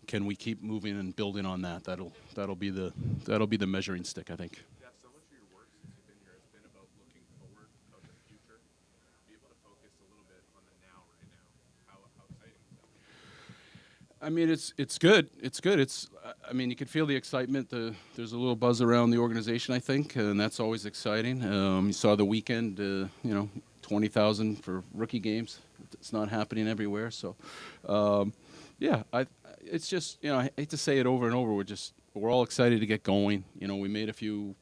Can we keep moving and building on that? That'll be the measuring stick, I think. Geoff, so much of your work since you've been here has been about looking forward, about the future. Be able to focus a little bit on the now, right now. How exciting is that? I mean, it's good. It's good. I mean, you can feel the excitement. There's a little buzz around the organization, I think, and that's always exciting. You saw the weekend, 20,000 for rookie games. It's not happening everywhere. So, yeah, it's just, I hate to say it over and over. We're all excited to get going. We made a few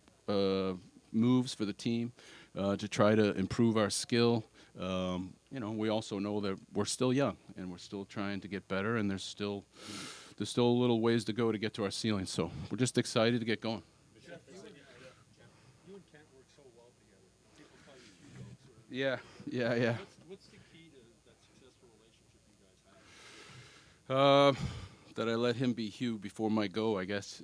moves for the team to try to improve our skill. We also know that we're still young and we're still trying to get better, and there's still a little ways to go to get to our ceiling. So we're just excited to get going. Geoff, you and Kent work so well together. People call you Hugo. Yeah. What's the key to that successful relationship you guys have? That I let him be Hugh before my go, I guess.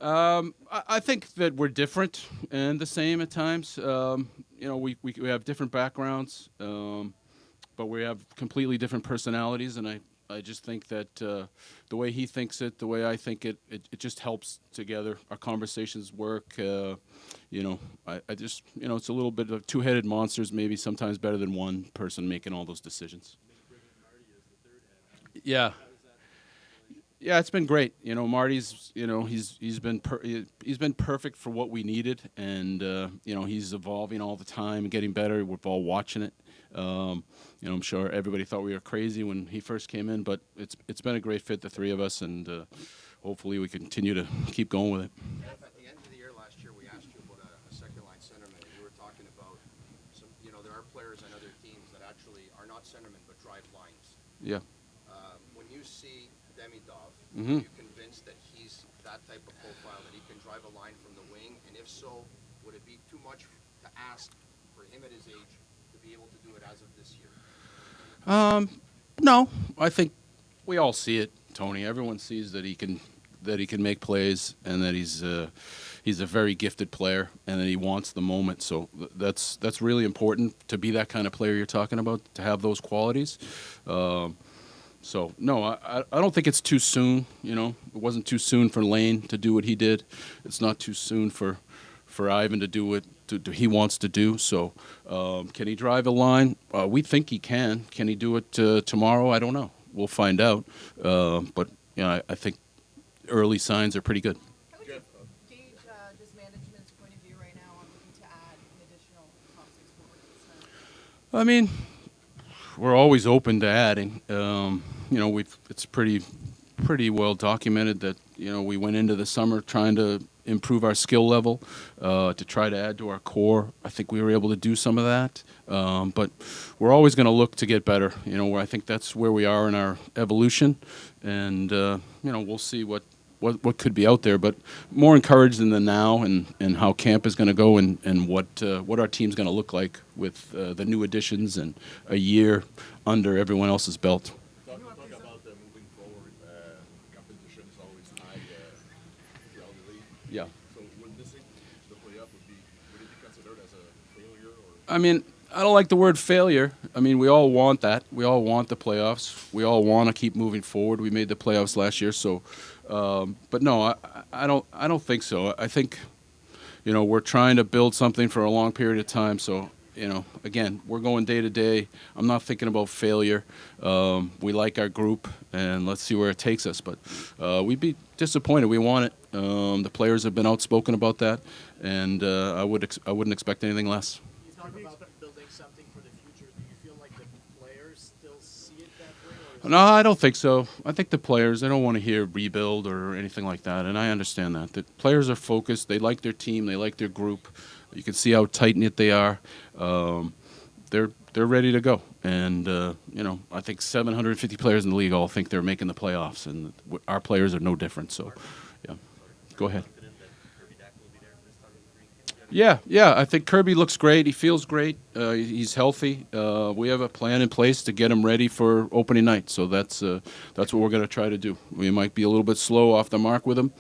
I think that we're different and the same at times. We have different backgrounds, but we have completely different personalities, and I just think that the way he thinks it, the way I think it just helps together. Our conversations work. I just, it's a little bit of two-headed monsters, maybe sometimes better than one person making all those decisions. Yeah. Yeah, it's been great. Marty's, he's been perfect for what we needed, and he's evolving all the time and getting better. We're all watching it. I'm sure everybody thought we were crazy when he first came in, but it's been a great fit, the three of us, and hopefully we continue to keep going with it. Geoff, at the end of the year last year, we asked you about a second-line centerman, and you were talking about some. There are players on other teams that actually are not centermen but drive lines. Yeah. When you see Demidov, Mm-hmm. are you convinced that he's that type of profile, that he can drive a line from the wing? And if so, would it be too much to ask for him at his age to be able to do it as of this year? No, I think we all see it, Tony. Everyone sees that he can make plays, and that he's a very gifted player, and that he wants the moment. So that's really important to be that kind of player you're talking about, to have those qualities. So, no, I don't think it's too soon. It wasn't too soon for Lane to do what he did. It's not too soon for Ivan to do what he wants to do. So, can he drive a line? We think he can. Can he do it tomorrow? I don't know. We'll find out. But I think early signs are pretty good. How would you gauge just management's point of view right now on looking to add an additional top six forward this time? I mean, we're always open to adding. It's pretty well documented that we went into the summer trying to improve our skill level, to try to add to our core. I think we were able to do some of that, but we're always going to look to get better. I think that's where we are in our evolution, and we'll see what could be out there, but more encouraged in the now and how camp is going to go, and what our team's going to look like with the new additions and a year under everyone else's belt. Talk about moving forward. Competition is always high throughout the league. Yeah. So would missing the playoff would it be considered as a failure? I mean, I don't like the word failure. I mean, we all want that. We all want the playoffs. We all want to keep moving forward. We made the playoffs last year, so. But no, I don't think so. I think, we're trying to build something for a long period of time. So, again, we're going day to day. I'm not thinking about failure. We like our group, and let's see where it takes us. But we'd be disappointed. We want it. The players have been outspoken about that, and I wouldn't expect anything less. You talk about building something for the future. Do you feel like the players still see it that way? Or No, I don't think so. I think the players, they don't want to hear rebuild or anything like that, and I understand that. The players are focused. They like their team. They like their group. You can see how tight-knit they are. They're ready to go. And, I think 750 players in the league all think they're making the playoffs, and our players are no different. So, yeah. Go ahead. Yeah, I think Kirby looks great. He feels great. He's healthy. We have a plan in place to get him ready for opening night. So that's what we're going to try to do. We might be a little bit slow off the mark with him,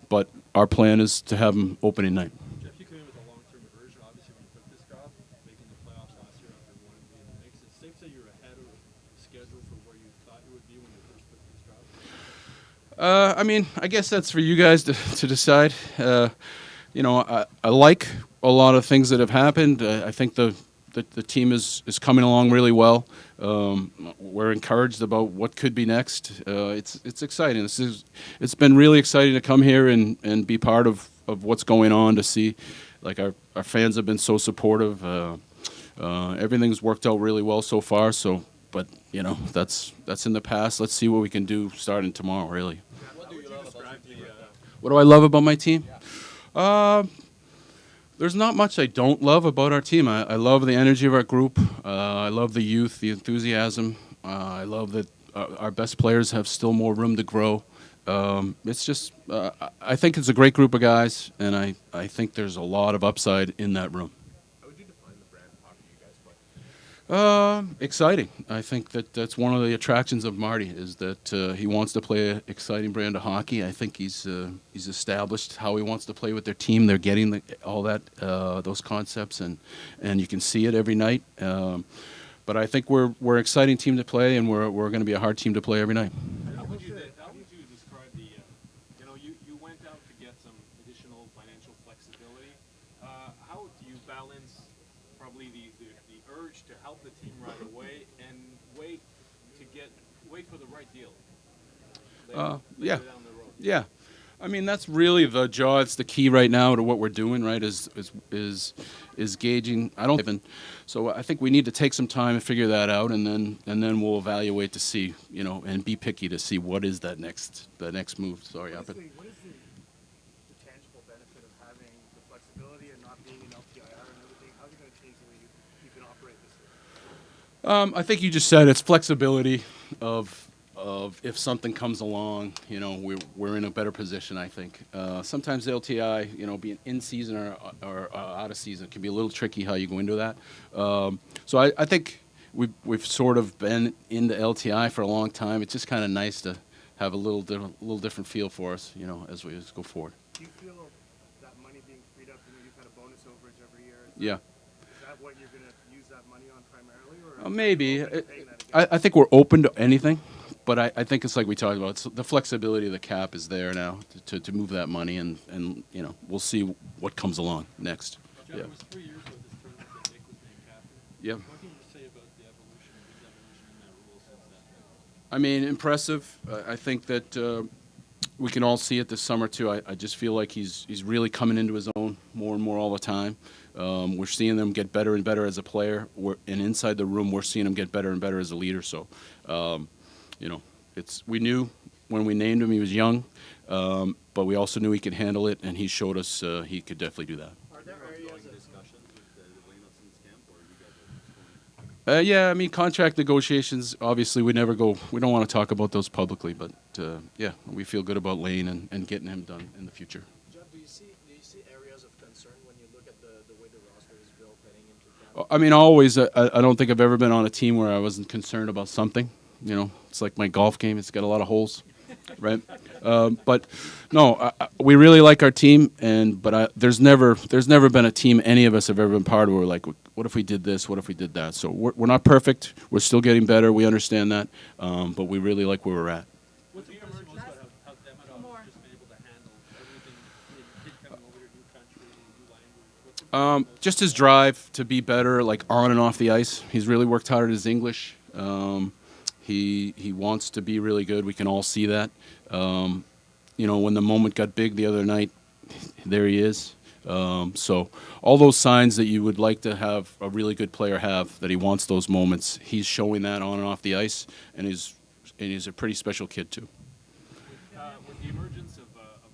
but our plan is to have him opening night. Geoff, you came in with a long-term version. Obviously, when you took this job, making the playoffs last year after wanting to be in the mix, it's safe to say you're ahead of schedule for where you thought you would I mean, I guess that's for you guys to decide. You know, I like a lot of things that have happened. I think the team is coming along really well. We're encouraged about what could be next. It's exciting. It's been really exciting to come here and be part of what's going on, to see, like, our fans have been so supportive. Everything's worked out really well so far. So, but you know, that's in the past. Let's see what we can do starting tomorrow. Really. What do you love about the What do I love about my team? There's not much I don't love about our team. I love the energy of our group. I love the youth, the enthusiasm. I love that our best players have still more room to grow. It's just, I think it's a great group of guys, and I think there's a lot of upside in that room. How would you define the brand of hockey you guys play? Exciting. I think that's one of the attractions of Marty, is that he wants to play an exciting brand of hockey. I think he's established how he wants to play with their team. They're getting all that those concepts, and you can see it every night. But I think we're an exciting team to play, and we're going to be a hard team to play every night. How would you describe the, you know, you went out to get some additional financial flexibility. How do you balance probably the urge to help the team right away and wait for the right deal? Yeah. Down the road? Yeah, I mean, that's really the jaw. It's the key right now to what we're doing. Right, is gauging. So I think we need to take some time and figure that out, and then we'll evaluate to see, you know, and be picky to see what is that next move. Sorry, What is the tangible benefit of having the flexibility and not being an LTIR and everything? How's it going to change the way you can operate this year? I think you just said it's flexibility of if something comes along, you know, we're in a better position. I think sometimes LTI, you know, being in season or out of season can be a little tricky how you go into that. So I think we've sort of been into LTI for a long time. It's just kind of nice to have a little different feel for us, you know, as we go forward. Do you feel that money being freed up, you've had a bonus overage every year? Yeah. Is that what you're going to use that money on primarily? Or Maybe. are you paying that again? I think we're open to anything, but I think it's like we talked about. It's the flexibility of the cap is there now to move that money, and you know, we'll see what comes along next. Jeff, Yeah. it was 3 years ago this tournament that Nick was named captain. Yeah. What can you say about the evolution in that role since then? I mean, impressive. I think that we can all see it this summer too. I just feel like he's really coming into his own more and more all the time. We're seeing them get better and better as a player, and inside the room, we're seeing him get better and better as a leader. So, you know, we knew when we named him he was young, but we also knew he could handle it, and he showed us he could definitely do that. Are there areas of Yeah, I mean, contract negotiations, obviously we don't want to talk about those publicly, but yeah, we feel good about Lane and getting him done in the future. Jeff, do you see areas of concern when you look at the way the roster is built heading into camp? I mean, always, I don't think I've ever been on a team where I wasn't concerned about something. You know, it's like my golf game. It's got a lot of holes, right? But no, we really like our team, but there's never been a team any of us have ever been part of where we're like, what if we did this? What if we did that? So we're not perfect. We're still getting better. We understand that, but we really like where we're at. What's the emergence about how Demidov More. has just been able to handle everything, kid coming over to a new country, new language? What's the Just his drive to be better, like on and off the ice. He's really worked hard at his English. He wants to be really good. We can all see that. You know, when the moment got big the other night, there he is. So all those signs that you would like to have a really good player have, that he wants those moments, he's showing that on and off the ice, and he's a pretty special kid too. with the emergence of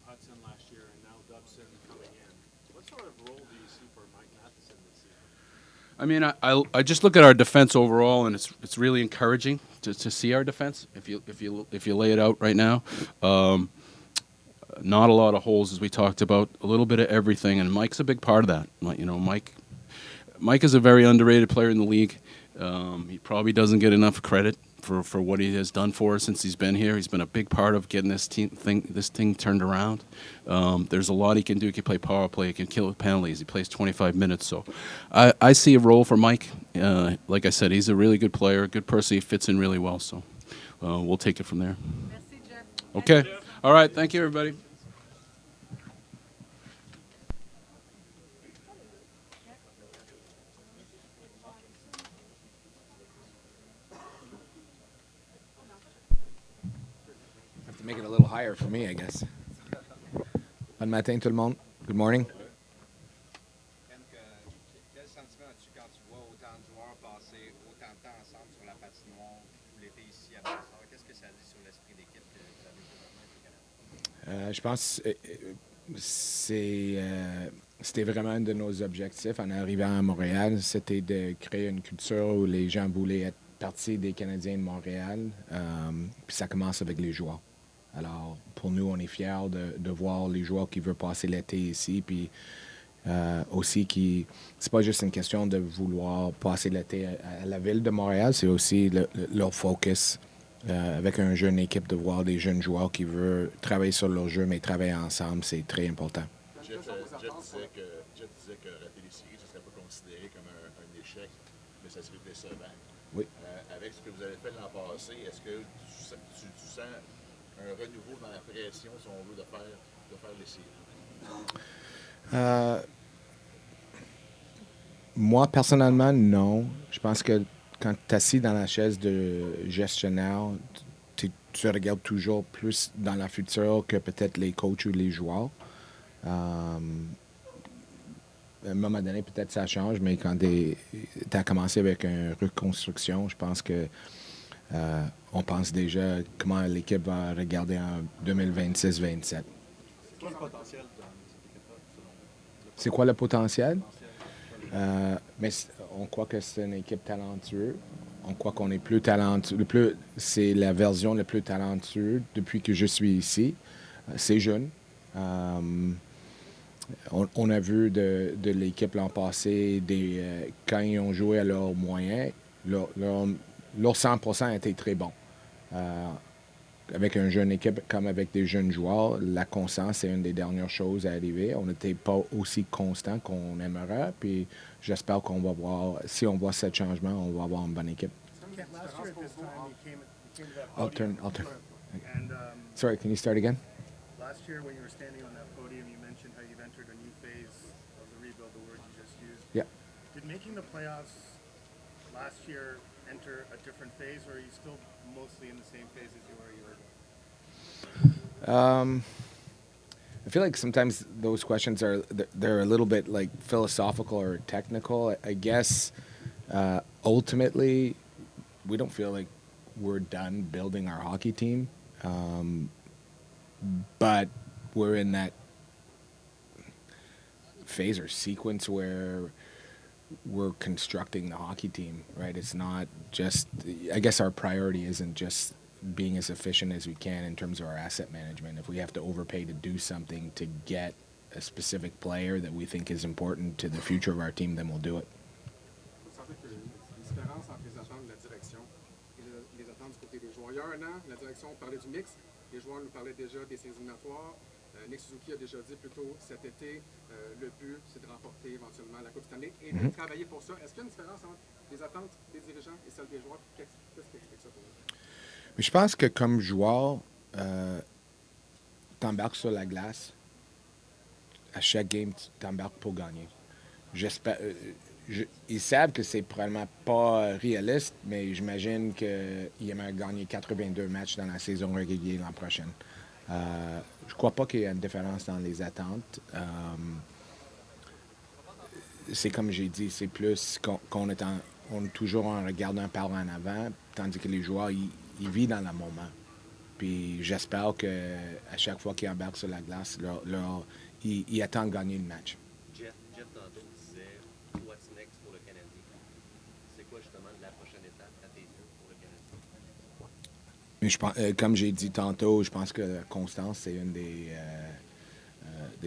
Hutson last year and now Dobson coming in, what sort of role do you see for Mike Matheson this season? I mean, I just look at our defense overall, and it's really encouraging to see our defense. If you lay it out right now, not a lot of holes, as we talked about, a little bit of everything, and Mike's a big part of that. You know, Mike is a very underrated player in the league. He probably doesn't get enough credit for what he has done for us since he's been here. He's been a big part of getting this thing turned around. There's a lot he can do. He can play power play. He can kill with penalties. He plays 25 minutes. So I see a role for Mike. Like I said, he's a really good player, a good person. He fits in really well. So we'll take it from there. Merci, Jeff. Okay. All right, thank you, everybody. Have to make it a little higher for me, I guess. Bon matin, tout le monde. Good morning. Quel sentiment as-tu quand tu vois autant de joueurs passer autant de temps ensemble sur la patinoire tout l'été ici à Brossard? Qu'est-ce que ça dit sur l'esprit d'équipe que vous avez présentement avec le Canada? Je pense que c'était vraiment un de nos objectifs en arrivant à Montréal. C'était de créer une culture où les gens voulaient être partie des Canadiens de Montréal. Puis ça commence avec les joueurs. Alors, pour nous, on est fiers de voir les joueurs qui veulent passer l'été ici. Puis aussi, c'est pas juste une question de vouloir passer l'été à la ville de Montréal, c'est aussi leur focus. Avec une jeune équipe, de voir des jeunes joueurs qui veulent travailler sur leur jeu, mais travailler ensemble, c'est très important. Jeff disait que rater les séries, ça ne serait pas considéré comme un échec, mais ça serait décevant. Oui. Avec ce que vous avez fait l'an passé, est-ce que tu sens un renouveau dans la pression, si on veut, de faire les séries? Moi, personnellement, non. Je pense que quand tu es assis dans la chaise de gestionnaire, tu regardes toujours plus dans la future que peut-être les coachs ou les joueurs. À un moment donné, peut-être ça change, mais quand tu as commencé avec une reconstruction, je pense que on pense déjà comment l'équipe va regarder en 2026-27. C'est quoi le potentiel de cette équipe-là, selon vous? C'est quoi le potentiel? Mais on croit que c'est une équipe talentueuse. On croit qu'on est plus talentueux. C'est la version la plus talentueuse depuis que je suis ici. C'est jeune. On a vu de l'équipe l'an passé, quand ils ont joué à leurs moyens, leur 100% était très bon. Avec une jeune équipe comme avec des jeunes joueurs, la constance, c'est une des dernières choses à arriver. On n'était pas aussi constant qu'on aimerait. Puis j'espère qu'on va voir, si on voit ce changement, on va avoir une bonne équipe. Last year at this time, you came to that I'll podium. turn. And Sorry, can you start again? last year, when you were standing on that podium, you mentioned how you've entered a new phase of the rebuild, the word you just used. Yeah. Did making the playoffs last year enter a different phase, or are you still mostly in the same phase as you were a year ago? I feel like sometimes those questions they're a little bit like philosophical or technical. I guess ultimately we don't feel like we're done building our hockey team, but we're in that phase or sequence where we're constructing the hockey team, right? It's not just, I guess our priority isn't just being as efficient as we can in terms of our asset management. If we have to overpay to do something to get a specific player that we think is important to the future of our team, then we'll do it. Vous sentez qu'il y a une différence entre les attentes de la direction et les attentes du côté des joueurs. Il y a un an, la direction parlait du mix. Les joueurs nous parlaient déjà des séries éliminatoires. Nick Suzuki a déjà dit plus tôt cet été, le but, c'est de remporter éventuellement la Coupe Stanley et de travailler pour ça. Est-ce qu'il y a une différence entre les attentes des dirigeants et celles des joueurs? Qu'est-ce qui explique ça pour vous? Mais je pense que comme joueur, t'embarques sur la glace. À chaque game, tu t'embarques pour gagner. J'espère. Ils savent que c'est probablement pas réaliste, mais j'imagine qu'ils aimeraient gagner 82 matchs dans la saison régulière l'an prochain. Je crois pas qu'il y ait une différence dans les attentes. C'est comme j'ai dit, c'est plus qu'on est toujours en regardant par en avant, tandis que les joueurs, ils vivent dans le moment. Puis j'espère qu'à chaque fois qu'ils embarquent sur la glace, ils attendent de gagner le match. Jeff tantôt disait what's next pour le Canadien. C'est quoi justement la prochaine étape à tes yeux pour le Canadien? Mais comme j'ai dit tantôt, je pense que la constance, c'est une des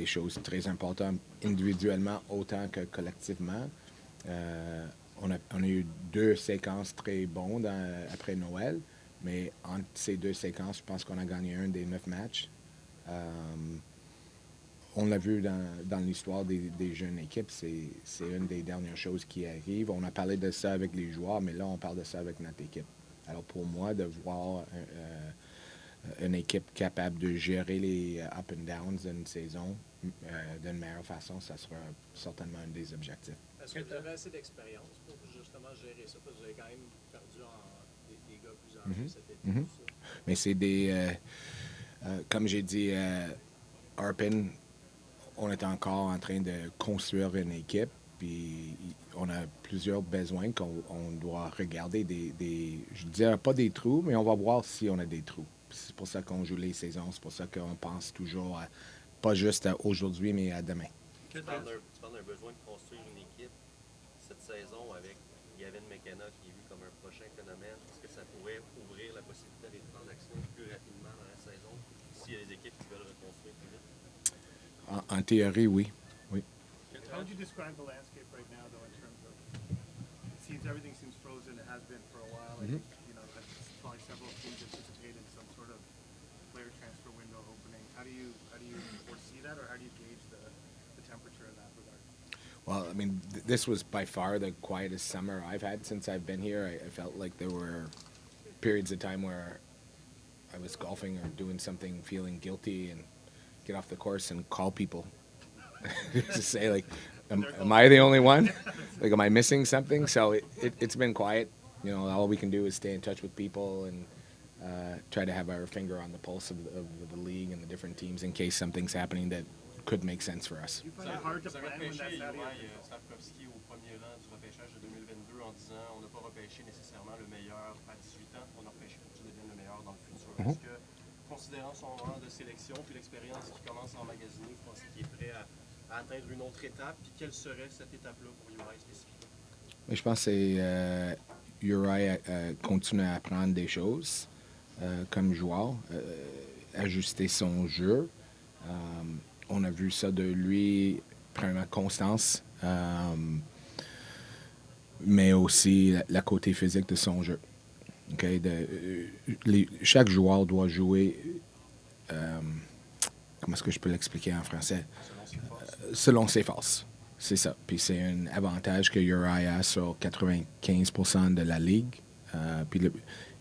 choses très importantes individuellement autant que collectivement. On a eu 2 séquences très bonnes après Noël, mais entre ces 2 séquences, je pense qu'on a gagné un des 9 matchs. On l'a vu dans l'histoire des jeunes équipes, c'est une des dernières choses qui arrivent. On a parlé de ça avec les joueurs, mais là, on parle de ça avec notre équipe. Alors pour moi, de voir une équipe capable de gérer les up and downs d'une saison d'une meilleure façon, ça sera certainement un des objectifs. Est-ce que vous avez assez d'expérience pour justement gérer ça? Parce que vous avez quand même perdu des gars plus âgés cet été. Tout ça. Mais c'est des... comme j'ai dit, Arpin, on est encore en train de construire une équipe, puis on a plusieurs besoins qu'on doit regarder. Je ne dirais pas des trous, mais on va voir si on a des trous. C'est pour ça qu'on joue les saisons, c'est pour ça qu'on pense toujours à, pas juste à aujourd'hui, mais à demain. Tu parles d'un besoin de construire une équipe cette saison avec Gavin McKenna qui est vu comme un prochain phénomène. Est-ce que ça pourrait ouvrir la possibilité des transactions plus rapidement dans la saison s'il y a des équipes qui veulent reconstruire plus vite? En théorie, oui. How would you describe the landscape right now, though, in terms of everything seems frozen? It has been for a while. I think, that's probably several teams anticipated some sort of player transfer window opening. How do you foresee that, or how do you gauge the temperature in that regard? Well, I mean, this was by far the quietest summer I've had since I've been here. I felt like there were periods of time where I was golfing or doing something, feeling guilty, and get off the course and call people to say, like, am I the only one? Like, am I missing something? So it's been quiet. All we can do is stay in touch with people and try to have our finger on the pulse of the league and the different teams in case something's happening that could make sense for us. You find it hard to Vous plan avez when repêché that's out of your Uri Slavkovski au premier rang du repêchage de 2022 en disant on n'a pas repêché nécessairement le meilleur à 18 ans, on a repêché pour que tu deviennes le meilleur dans le futur. Est-ce que, considérant son rang de sélection puis l'expérience qu'il commence à emmagasiner, vous pensez qu'il est prêt à atteindre une autre étape? Puis quelle serait cette étape-là pour Uri spécifiquement? Mais je pense que c'est Uri continue à apprendre des choses comme joueur, ajuster son jeu. On a vu ça de lui, premièrement, constance, mais aussi la côté physique de son jeu. Okay? Chaque joueur doit jouer, comment est-ce que je peux l'expliquer en français? Selon ses forces. C'est ça. Puis c'est un avantage que Uri a sur 95% de la ligue. Puis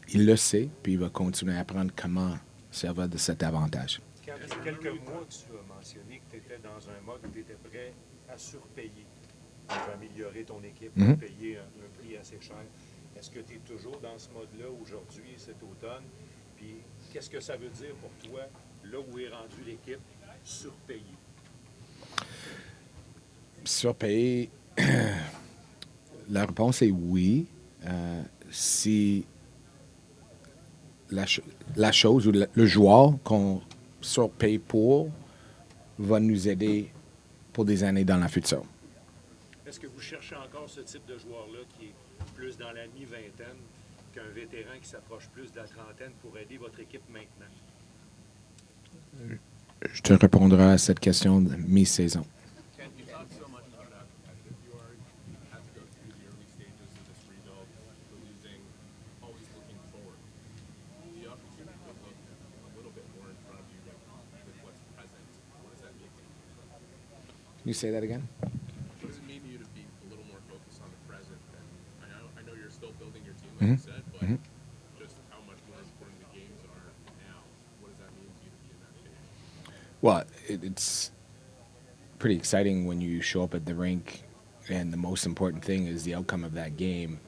il le sait, puis il va continuer à apprendre comment servir de cet avantage. Quand il y a quelques mois, tu as mentionné que tu étais dans un mode où tu étais prêt à surpayer pour améliorer ton équipe, pour payer un prix assez cher. Est-ce que tu es toujours dans ce mode-là aujourd'hui, cet automne? Puis qu'est-ce que ça veut dire pour toi, là où est rendue l'équipe, surpayée? Surpayer, la réponse est oui. Si la chose ou le joueur qu'on surpaye pour va nous aider pour des années dans la future. Est-ce que vous cherchez encore ce type de joueur-là qui est plus dans la mi-vingtaine qu'un vétéran qui s'approche plus de la trentaine pour aider votre équipe maintenant? Je te répondrai à cette question de mi-saison. Can you say that again? What does it mean to you to be a little more focused on the present? And I know you're still building your team, like you said, but just how much more important the games are now. What does that mean to you to be in that phase? Well, it's pretty exciting when you show up at the rink, and the most important thing is the outcome of that game,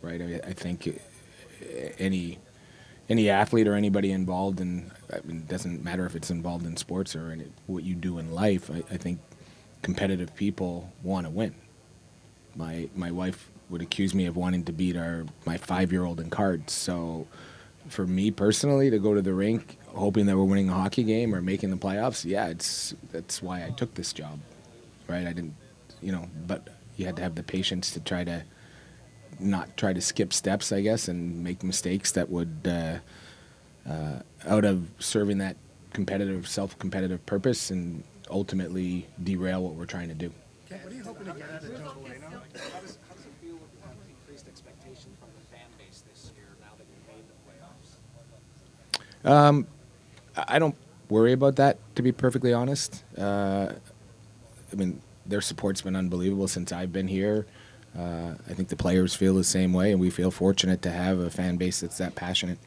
right? I think any athlete or anybody involved in, it doesn't matter if it's involved in sports or in what you do in life. I think competitive people want to win. My wife would accuse me of wanting to beat my 5-year-old in cards. So for me personally, to go to the rink hoping that we're winning a hockey game or making the playoffs, that's why I took this job, right? I didn't, but you had to have the patience to not try to skip steps, I guess, and make mistakes that would, out of serving that self-competitive purpose, and ultimately derail what we're trying to do. What are you hoping to get out of Double A now? How does it feel with the increased expectation from the fan base this year now that you've made the playoffs? I don't worry about that, to be perfectly honest. I mean, their support's been unbelievable since I've been here. I think the players feel the same way, and we feel fortunate to have a fan base that's that passionate.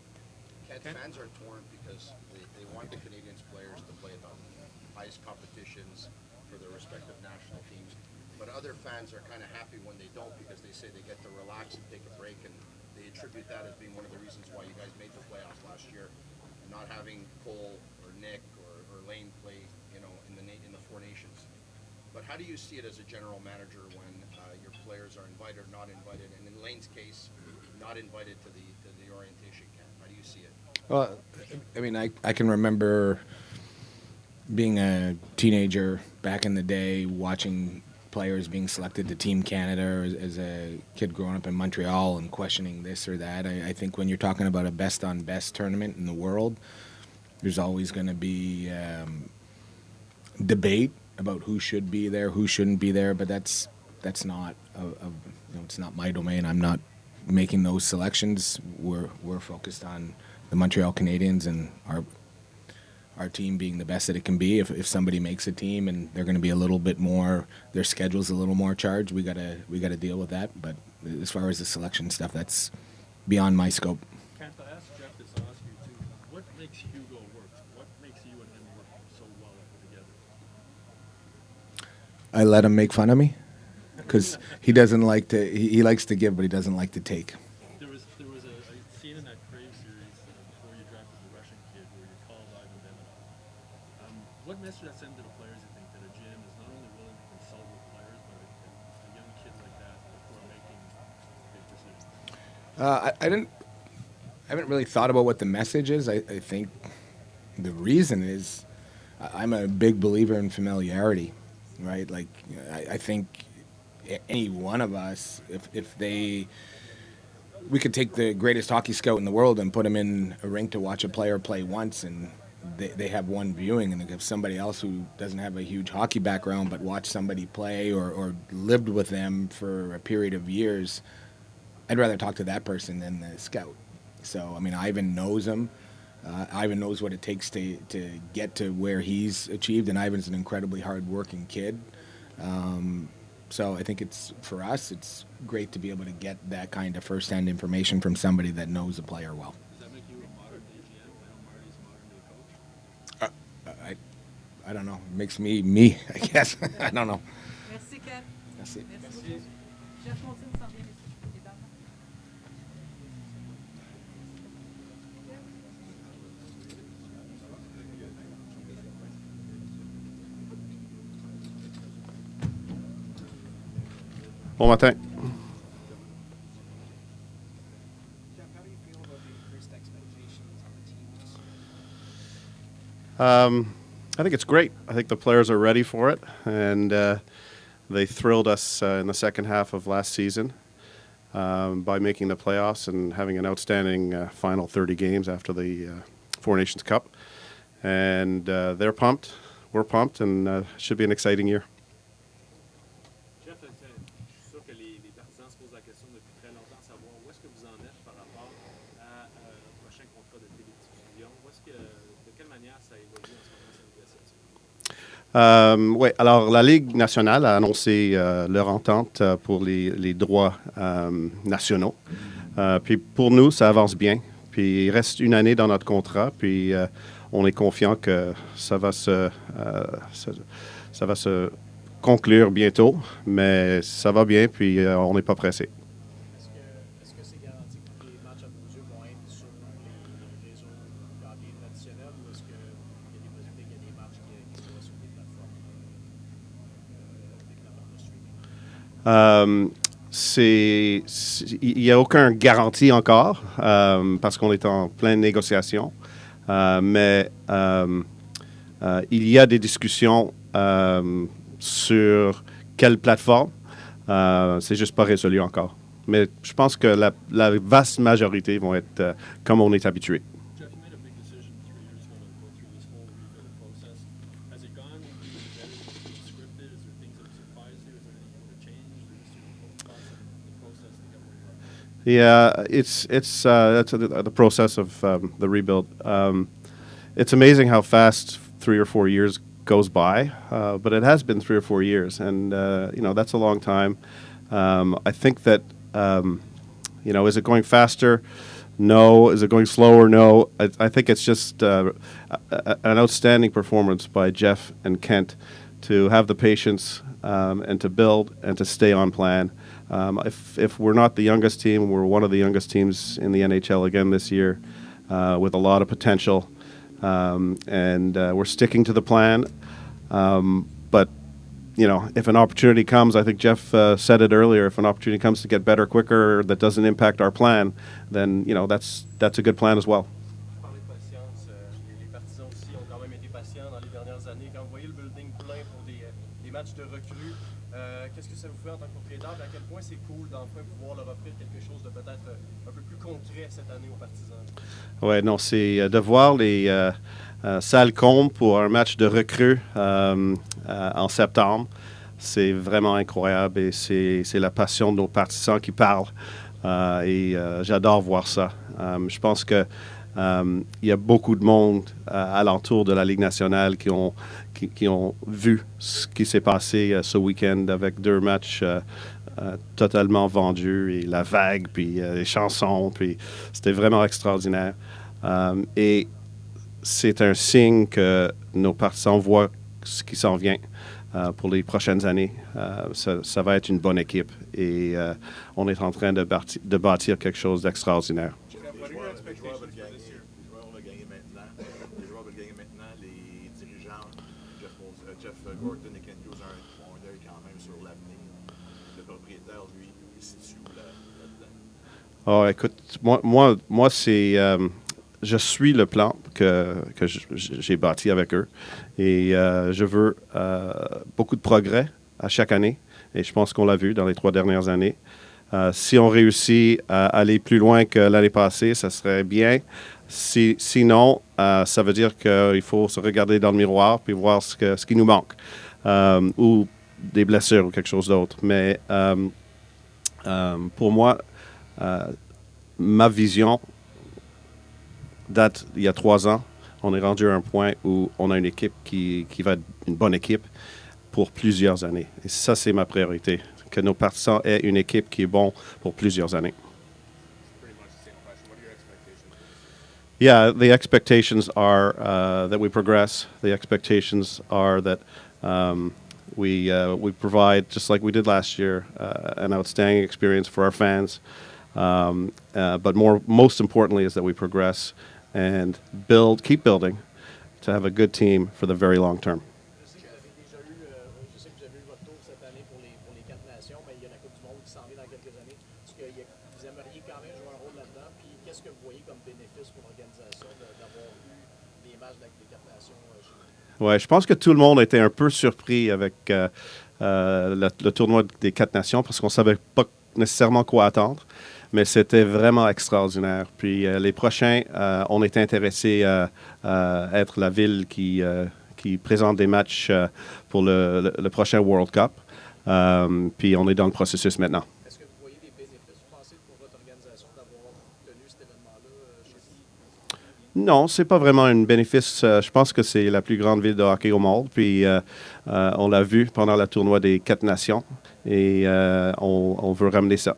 Quand Fans are torn because they want the Canadiens players to play at the highest competitions for their respective national teams. But other fans are kind of happy when they don't because they say they get to relax and take a break, and they attribute that as being one of the reasons why you guys made the playoffs last year. And not having Cole or Nick or Lane play, in the Four Nations. But how do you see it as a general manager when your players are invited or not invited, and in Lane's case, not invited to the orientation camp? How do you see it? Well, I mean, I can remember being a teenager back in the day, watching players being selected to Team Canada as a kid growing up in Montreal and questioning this or that. I think when you're talking about a best-on-best tournament in the world, there's always going to be debate about who should be there, who shouldn't be there, but that's not it's not my domain. I'm not making those selections. We're focused on the Montreal Canadiens and our team being the best that it can be. If somebody makes a team and they're going to be a little bit more, their schedule's a little more charged, we gotta deal with that. But as far as the selection stuff, that's beyond my scope. Can't I ask Geoff this? I'll ask you too. What makes Hugo work? What makes you and him work so well together? I let him make fun of me because he doesn't like to. He likes to give, but he doesn't like to take. There was a scene in that Crave series before you drafted the Russian kid where you called Ivan Demidov. What message that send to the players? You think that a GM is not only willing to consult with players, but a young kid like that before making big decisions? I haven't really thought about what the message is. I think the reason is I'm a big believer in familiarity, right? Like I think any one of us, if we could take the greatest hockey scout in the world and put him in a rink to watch a player play once, and they have one viewing, and if somebody else who doesn't have a huge hockey background but watched somebody play or lived with them for a period of years, I'd rather talk to that person than the scout. So, I mean, Ivan knows him. Ivan knows what it takes to get to where he's achieved, and Ivan's an incredibly hard-working kid. So I think for us, it's great to be able to get that kind of first-hand information from somebody that knows the player well. Does that make you a modern-day GM? I know Marty's a modern-day coach. I don't know. It makes me, I guess. I don't know. Merci, Ken. Merci. Merci. Geoff Molson s'en vient, mesdames. Bon matin. Geoff, how do you feel about the increased expectations on the team? I think it's great. I think the players are ready for it, and they thrilled us in the second half of last season by making the playoffs and having an outstanding final 30 games after the Four Nations Cup. And they're pumped. We're pumped, and it should be an exciting year. Geoff, je suis sûr que les partisans se posent la question depuis très longtemps, savoir où est-ce que vous en êtes par rapport à un prochain contrat de télédiffusion. De quelle manière ça évolue en ce moment, cette négociation? Oui, alors la Ligue nationale a annoncé leur entente pour les droits nationaux. Puis pour nous, ça avance bien. Puis il reste une année dans notre contrat, puis on est confiant que ça va se conclure bientôt, mais ça va bien, puis on n'est pas pressé. Est-ce que c'est garanti que les matchs à vos yeux vont être sur les réseaux d'hockey traditionnels, ou est-ce qu'il y a des possibilités qu'il y a des matchs qui soient sur des plateformes de streaming? Il n'y a aucune garantie encore parce qu'on est en pleine négociation, mais il y a des discussions sur quelle plateforme. C'est juste pas résolu encore. Mais je pense que la vaste majorité vont être comme on est habitué. Geoff, you made a big decision 3 years ago to go through this whole rebuild process. Has it gone better than scripted? Is there things that surprised you? Is there anything you would have changed? Or just focus on the process to get where you are? Yeah, it's that's the process of the rebuild. It's amazing how fast 3 or 4 years goes by, but it has been 3 or 4 years, and that's a long time. I think that is it going faster No. Is it going slower? No. I think it's just an outstanding performance by Geoff and Kent to have the patience and to build and to stay on plan. If we're not the youngest team, we're one of the youngest teams in the NHL again this year with a lot of potential. And we're sticking to the plan. But, if an opportunity comes, I think Geoff said it earlier, if an opportunity comes to get better quicker that doesn't impact our plan, then, that's a good plan as well. Parler de patience, les partisans aussi ont quand même été patients dans les dernières années. Quand vous voyez le building plein pour des matchs de recrues, qu'est-ce que ça vous fait en tant que propriétaire? À quel point c'est cool d'enfin pouvoir leur offrir quelque chose de peut-être un peu plus concret cette année aux partisans? Ouais, non, c'est de voir les salles combles pour un match de recrue en septembre. C'est vraiment incroyable et c'est la passion de nos partisans qui parle. Et j'adore voir ça. Je pense que il y a beaucoup de monde alentour de la Ligue nationale qui ont vu ce qui s'est passé ce week-end avec 2 matchs totalement vendus et la vague, puis les chansons, puis c'était vraiment extraordinaire. Et c'est un signe que nos partisans voient ce qui s'en vient pour les prochaines années. Ça va être une bonne équipe et on est en train de bâtir quelque chose d'extraordinaire. Les joueurs veulent gagner maintenant. Les joueurs veulent gagner maintenant. Les dirigeants, Geoff Gorton et Hughes ont un œil quand même sur l'avenir. Le propriétaire, lui, il se situe là-dedans. Oh, écoute, moi c'est... je suis le plan que j'ai bâti avec eux et je veux beaucoup de progrès à chaque année et je pense qu'on l'a vu dans les 3 dernières années. Si on réussit à aller plus loin que l'année passée, ça serait bien. Sinon, ça veut dire qu'il faut se regarder dans le miroir puis voir ce qui nous manque ou des blessures ou quelque chose d'autre. Mais pour moi, ma vision date il y a 3 ans. On est rendu à un point où on a une équipe qui va être une bonne équipe pour plusieurs années. Et ça, c'est ma priorité. Que nos partisans aient une équipe qui est bonne pour plusieurs années. Pretty much the same question. What are your expectations? Yeah, the expectations are that we progress. The expectations are that we provide, just like we did last year, an outstanding experience for our fans. But most importantly is that we progress and keep building to have a good team for the very long term. Je sais que vous avez eu votre tour cette année pour les 4 nations, mais il y a la Coupe du Monde qui s'en vient dans quelques années. Est-ce que vous aimeriez quand même jouer un rôle là-dedans? Puis qu'est-ce que vous voyez comme bénéfice pour l'organisation d'avoir eu des matchs avec les 4 nations chez vous? Ouais, je pense que tout le monde était un peu surpris avec le tournoi des 4 nations parce qu'on ne savait pas nécessairement quoi attendre. Mais c'était vraiment extraordinaire. Puis les prochains, on est intéressé à être la ville qui présente des matchs pour le prochain World Cup. Puis on est dans le processus maintenant. Est-ce que vous voyez des bénéfices, vous pensez, pour votre organisation d'avoir tenu cet événement-là chez vous? Non, c'est pas vraiment un bénéfice. Je pense que c'est la plus grande ville de hockey au monde. Puis on l'a vu pendant le tournoi des 4 nations. Et on veut ramener ça.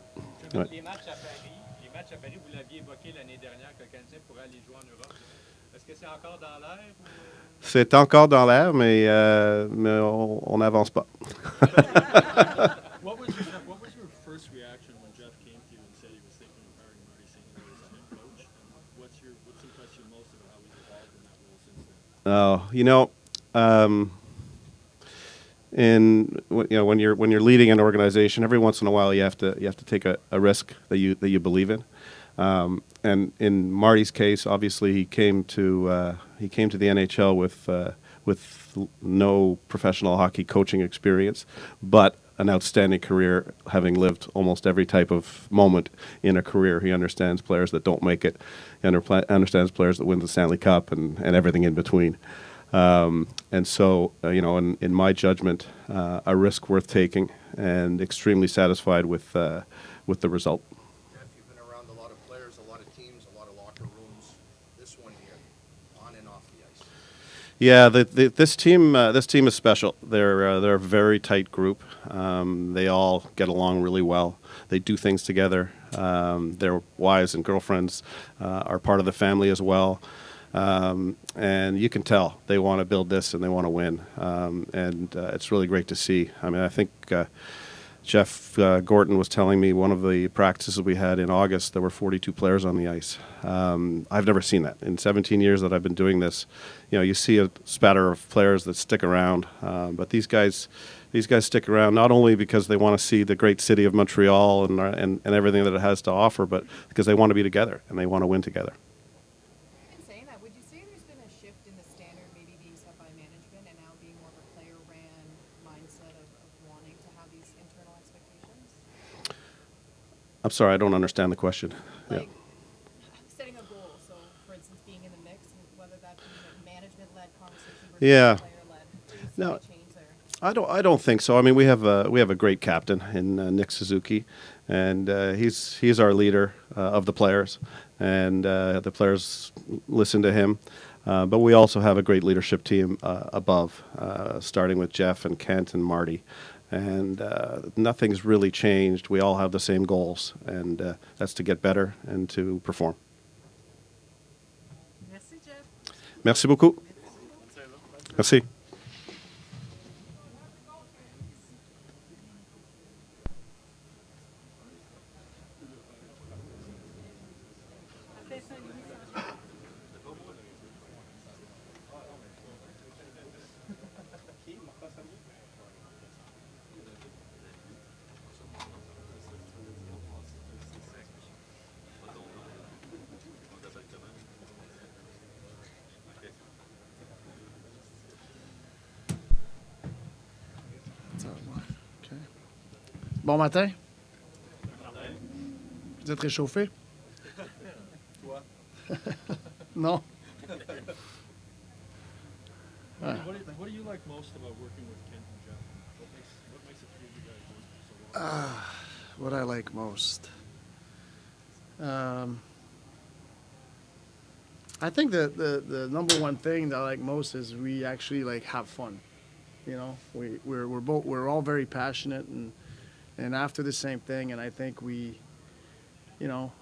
Ouais. Les matchs à Paris, vous l'aviez évoqué l'année dernière que le Canadien pourrait aller jouer en Europe. Est-ce que c'est encore dans l'air? C'est encore dans l'air, mais on n'avance pas. What was your first reaction when Geoff came to you and said he was thinking of hiring Marty St. Louis as head coach? And what's impressed you most about how he's evolved in that role since then? When you're leading an organization, every once in a while you have to take a risk that you believe in. And in Marty's case, obviously he came to the NHL with no professional hockey coaching experience, but an outstanding career, having lived almost every type of moment in a career. He understands players that don't make it. He understands players that win the Stanley Cup and everything in between. And so, in my judgment, a risk worth taking, and extremely satisfied with the result. Geoff, you've been around a lot of players, a lot of teams, a lot of locker rooms. This one here, on and off the ice. Yeah, this team is special. They're a very tight group. They all get along really well. They do things together. Their wives and girlfriends are part of the family as well. And you can tell they want to build this and they want to win. And it's really great to see. I mean, I think Geoff Gorton was telling me one of the practices we had in August, there were 42 players on the ice. I've never seen that. In 17 years that I've been doing this, you see a spatter of players that stick around. But these guys stick around not only because they want to see the great city of Montreal and everything that it has to offer, but because they want to be together and they want to win together. In saying that, would you say there's been a shift in the standard maybe being set by management and now being more of a player-ran mindset of wanting to have these internal expectations? I'm sorry, I don't understand the question. Like setting a goal, so for instance, being in the mix, and whether that be a management-led conversation versus player-led. Do you see a change there? I don't think so. I mean, we have a great captain in Nick Suzuki, and he's our leader of the players, and the players listen to him. But we also have a great leadership team above, starting with Geoff and Kent and Marty. And nothing's really changed. We all have the same goals, and that's to get better and to perform. Merci, Geoff. Merci beaucoup. Merci. Bon matin. Vous êtes réchauffé? Toi? Non. What do you like most about working with Kent and Geoff? What makes it feel you guys so well? What I like most. I think the number one thing that I like most is we actually have fun. We're all very passionate and after the same thing, and I think we have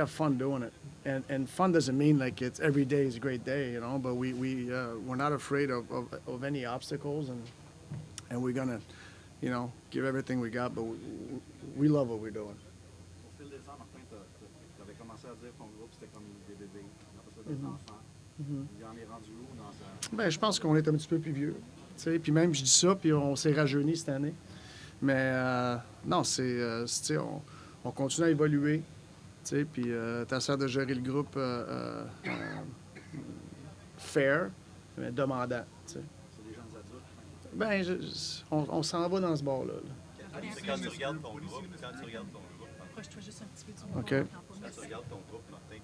fun doing it. And fun doesn't mean like it's every day is a great day, but we're not afraid of any obstacles, and we're gonna, give everything we got, but we love what we're doing. Au fil des ans, Martin, tu avais commencé à dire que ton groupe c'était comme des bébés, on appelle ça des enfants. Il en est rendu où dans sa... Ben, je pense qu'on est un petit peu plus vieux. Puis même, je dis ça, puis on s'est rajeuni cette année. Mais non, on continue à évoluer. Puis tu essaies de gérer le groupe fair, mais demandant. C'est des jeunes adultes. Ben, on s'en va dans ce bord-là. C'est quand tu regardes ton groupe, Approche-toi juste un petit peu du OK. Quand tu regardes ton groupe, Martin,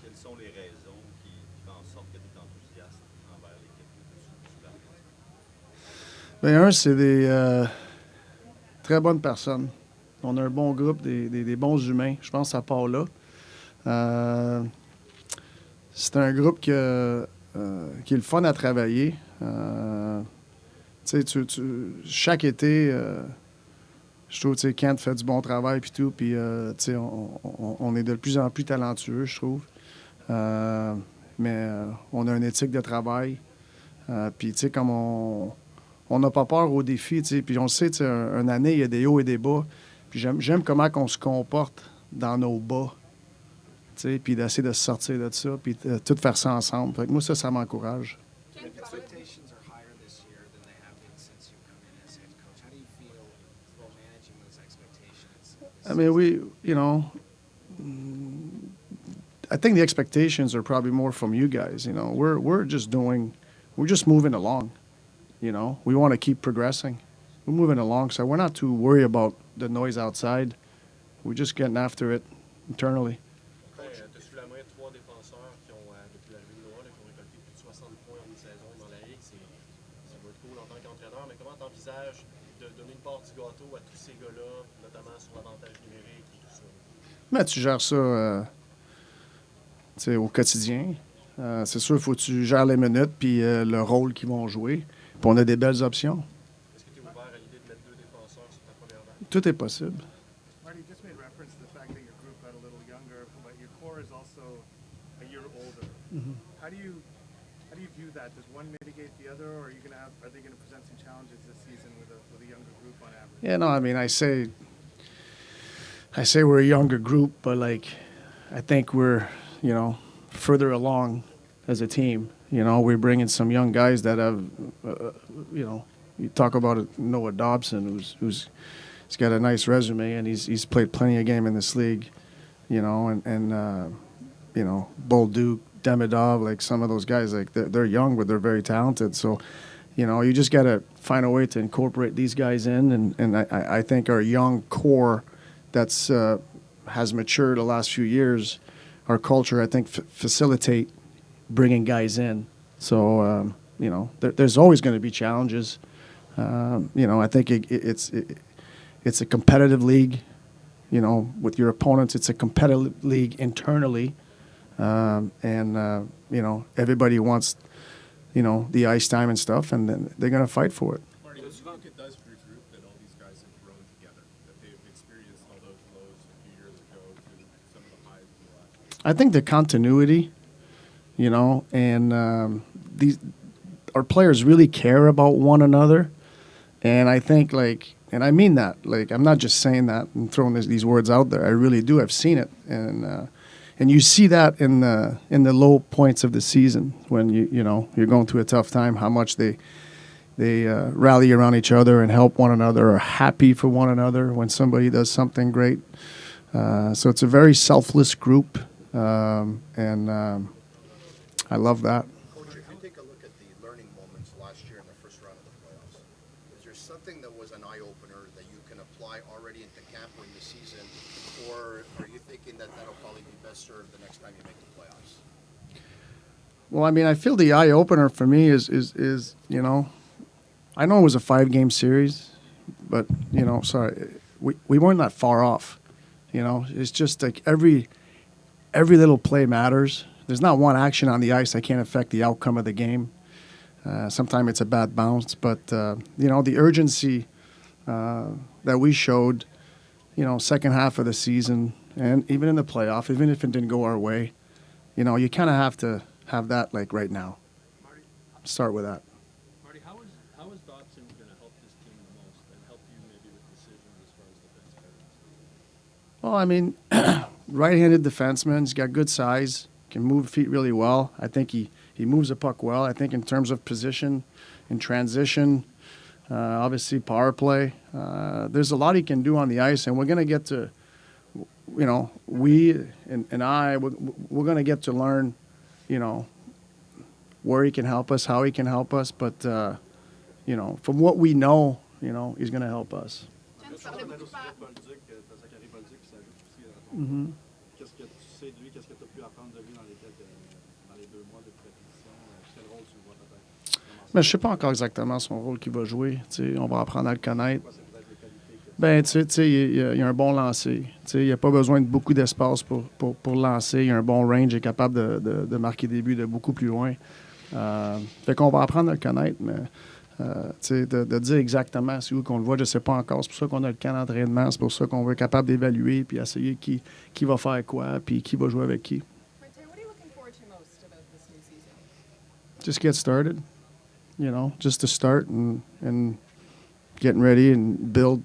quelles sont les raisons qui font en sorte que tu es enthousiaste envers l'équipe de Super? Bien, c'est des très bonnes personnes. On a un bon groupe, des bons humains. Je pense que ça part là. C'est un groupe qui est le fun à travailler. Chaque été, je trouve que Kent fait du bon travail puis tout. Puis on est de plus en plus talentueux, je trouve. Mais on a une éthique de travail. Puis comme on n'a pas peur aux défis. Puis on le sait, une année, il y a des hauts et des bas. Puis j'aime comment on se comporte dans nos bas. Puis d'essayer de se sortir de ça, puis de tout faire ça ensemble. Fait que moi, ça m'encourage. Expectations are higher this year than they have been since you come in as head coach. How do you feel about managing those expectations? I mean, I think the expectations are probably more from you guys. We're just moving along. We want to keep progressing. We're moving along, so we're not too worried about the noise outside. We're just getting after it internally. Tu as sous la main 3 défenseurs qui ont, depuis l'arrivée de Noah, qui ont récolté plus de 60 points en une saison dans la Ligue. Ça va être cool en tant qu'entraîneur, mais comment tu envisages de donner une part du gâteau à tous ces gars-là, notamment sur l'avantage numérique et tout ça? Mais tu gères ça au quotidien. C'est sûr, il faut que tu gères les minutes puis le rôle qu'ils vont jouer. Puis on a des belles options. Est-ce que tu es ouvert à l'idée de mettre 2 défenseurs sur ta première vague? Tout est possible. Marty, you just made reference to the fact that your group got a little younger, but your core is also a year older. Mhm. How do you view that? Does one mitigate the other, or are they going to present some challenges this season with a younger group on average? Yeah, no, I mean, I say we're a younger group, but like, I think we're, further along as a team. We're bringing some young guys that have, you talk about Noah Dobson, he's got a nice resume, and he's played plenty of game in this league, and Bolduc, Demidov, like some of those guys, like they're young, but they're very talented. So, you just got to find a way to incorporate these guys in, and I think our young core that's has matured the last few years, our culture, I think, facilitate bringing guys in. So, there's always going to be challenges. I think it's a competitive league. With your opponents, it's a competitive league internally. Everybody wants, the ice time and stuff, and then they're going to fight for it. Marty, do you think it does for your group that all these guys have grown together, that they've experienced all those lows a few years ago to some of the highs in the last? I think the continuity, and our players really care about one another, and I think and I mean that, I'm not just saying that and throwing these words out there. I really do. I've seen it, and you see that in the low points of the season when you're going through a tough time, how much they rally around each other and help one another, are happy for one another when somebody does something great. So it's a very selfless group, and I love that. Coach, if you take a look at the learning moments last year in the first round of the playoffs, is there something that was an eye-opener that you can apply already into camp or in the season, or are you thinking that that'll probably be best served the next time you make the playoffs? Well, I mean, I feel the eye-opener for me is I know it was a 5-game series, but, we weren't that far off. It's just like every little play matters. There's not one action on the ice that can't affect the outcome of the game. Sometimes it's a bad bounce, but, the urgency that we showed, second half of the season and even in the playoff, even if it didn't go our way, you kind of have to have that right now. Marty, Start with that. Marty, how is Dobson going to help this team the most and help you maybe with decisions as far as defense pairings? Well, I mean, right-handed defenseman. He's got good size, can move feet really well. I think he moves the puck well. I think in terms of position, in transition, obviously power play. There's a lot he can do on the ice, and we're going to get to, we and I, we're going to get to learn, where he can help us, how he can help us. But, from what we know, he's going to help us. Zachary Bolduc, Zachary Bolduc qui s'ajoute aussi à ton Mm-hmm. Qu'est-ce que tu sais de lui? Qu'est-ce que tu as pu apprendre de lui dans les 2 mois de répétition? Quel rôle tu le vois peut-être? Mais je ne sais pas encore exactement son rôle qu'il va jouer. On va apprendre à le connaître. Ben, tu sais, il y a un bon lancer. Il n'y a pas besoin de beaucoup d'espace pour lancer. Il y a un bon range, il est capable de marquer des buts de beaucoup plus loin. Fait qu'on va apprendre à le connaître, mais de dire exactement c'est où qu'on le voit, je ne sais pas encore. C'est pour ça qu'on a le camp d'entraînement. C'est pour ça qu'on va être capable d'évaluer puis essayer qui va faire quoi puis qui va jouer avec qui. What are you looking forward to most about this new season? Just get started. Just to start and getting ready and build,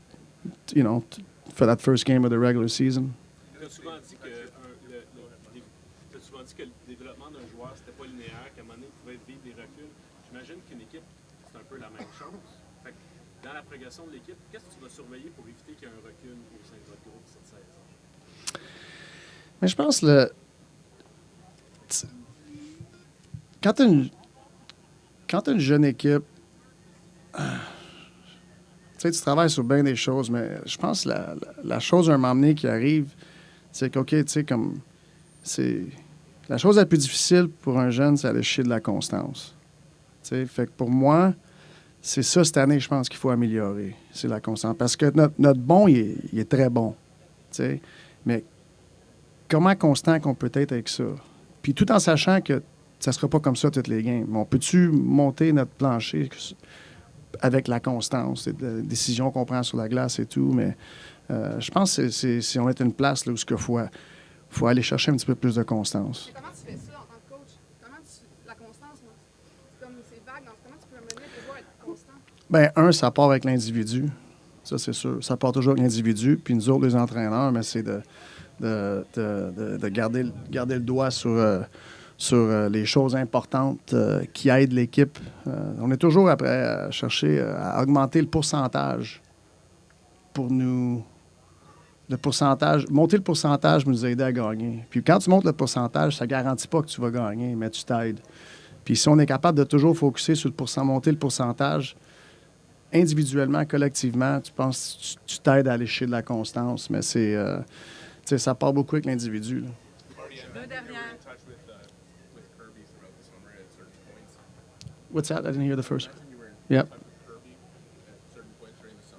for that first game of the regular season. Tu as souvent dit que le développement d'un joueur, c'était pas linéaire, qu'à un moment donné, il pouvait vivre des reculs. J'imagine qu'une équipe, c'est un peu la même chose. Fait que dans la progression de l'équipe, qu'est-ce que tu vas surveiller pour éviter qu'il y ait un recul au sein de votre groupe cette saison? Mais je pense quand tu as une jeune équipe, tu travailles sur bien des choses, mais je pense que la chose à un moment donné qui arrive, c'est que, OK, la chose la plus difficile pour un jeune, c'est aller chercher de la constance. Fait que pour moi, c'est ça cette année, je pense qu'il faut améliorer. C'est la constance. Parce que notre bon, il est très bon. Mais comment constant qu'on peut être avec ça? Puis tout en sachant que ça sera pas comme ça toutes les games. Mais on peut-tu monter notre plancher avec la constance, les décisions qu'on prend sur la glace et tout, mais je pense que si on est une place là, où il faut aller chercher un petit peu plus de constance. Mais comment tu fais ça en tant que coach? La constance, c'est comme c'est vague. Comment tu peux mener pour pouvoir être constant? Bien, ça part avec l'individu. Ça, c'est sûr. Ça part toujours avec l'individu. Puis nous autres, les entraîneurs, mais c'est de garder le doigt sur les choses importantes qui aident l'équipe. On est toujours après à chercher à augmenter le pourcentage pour nous. Monter le pourcentage nous aider à gagner. Puis quand tu montes le pourcentage, ça ne garantit pas que tu vas gagner, mais tu t'aides. Puis si on est capable de toujours focusser sur monter le pourcentage, individuellement, collectivement, tu t'aides à aller chercher de la constance, mais ça part beaucoup avec l'individu. What's that? I didn't hear the first. Yep.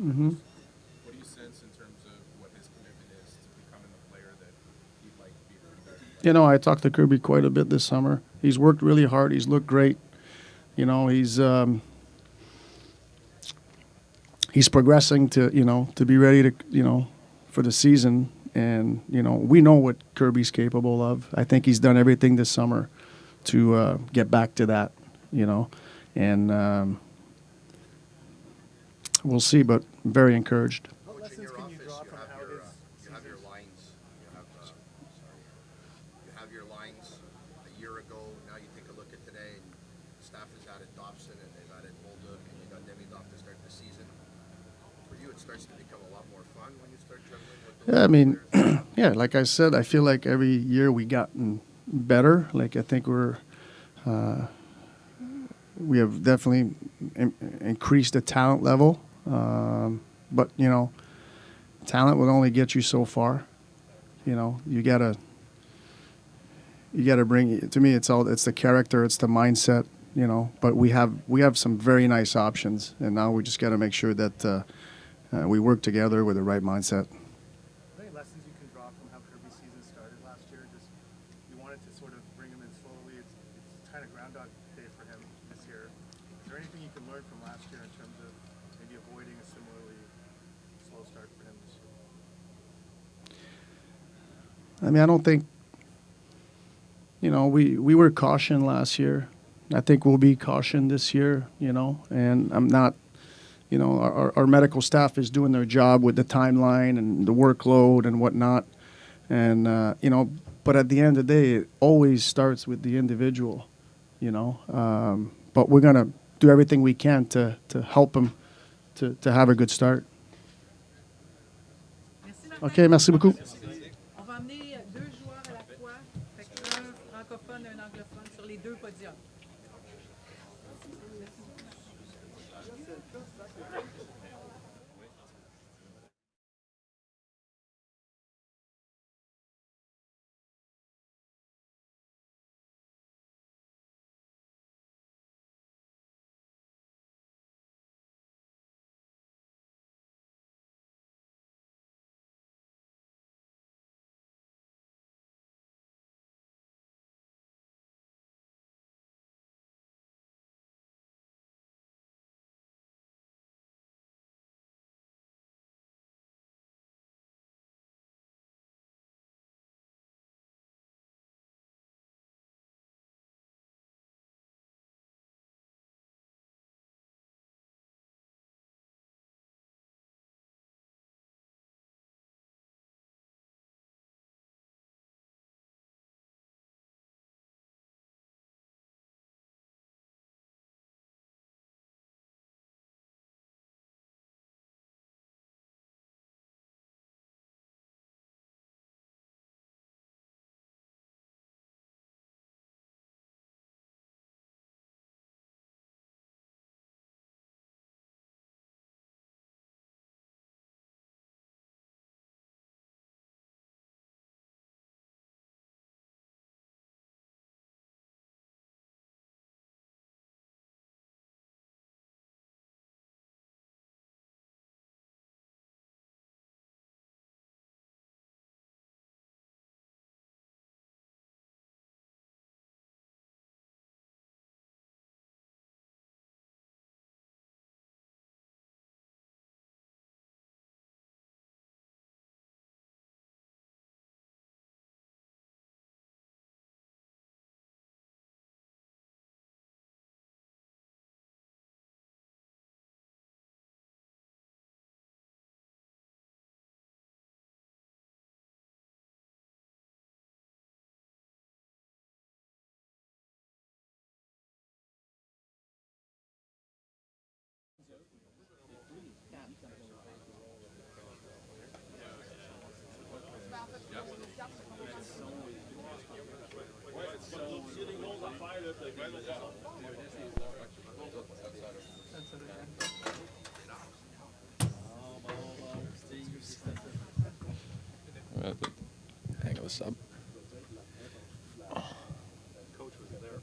Mm-hmm. What do you sense in terms of what his commitment is to becoming the player that he'd like to be for you guys? You know, I talked to Kirby quite a bit this summer. He's worked really hard. He's looked great. You know, he's progressing to be ready to, for the season. And, we know what Kirby's capable of. I think he's done everything this summer to get back to that, and we'll see, but I'm very encouraged. Coach, in your office, you have your lines. You have your lines a year ago. Now you take a look at today, and staff has added Dobson, and they've added Bolduc, and you got Demidov to start the season. For you, it starts to become a lot more fun when you start juggling with those. Yeah, I mean, yeah, like I said, I feel like every year we gotten better. Like I think we have definitely increased the talent level. But, talent will only get you so far. You gotta bring, to me, it's the character, it's the mindset, but we have some very nice options, and now we just got to make sure that we work together with the right mindset. Any lessons you can draw from how Kirby's season started last year? Just you wanted to sort of bring him in slowly. It's kind of Groundhog Day for him this year. Is there anything you can learn from last year in terms of maybe avoiding a similarly slow start for him this year? I mean, I don't think, we were cautioned last year. I think we'll be cautioned this year, and I'm not, our medical staff is doing their job with the timeline and the workload and whatnot. And, but at the end of the day, it always starts with the individual, but we're going to do everything we can to help them to have a good start. OK, merci beaucoup. On va amener 2 joueurs à la fois, un francophone et un anglophone sur les 2 podiums. Angle this up. Coach was there.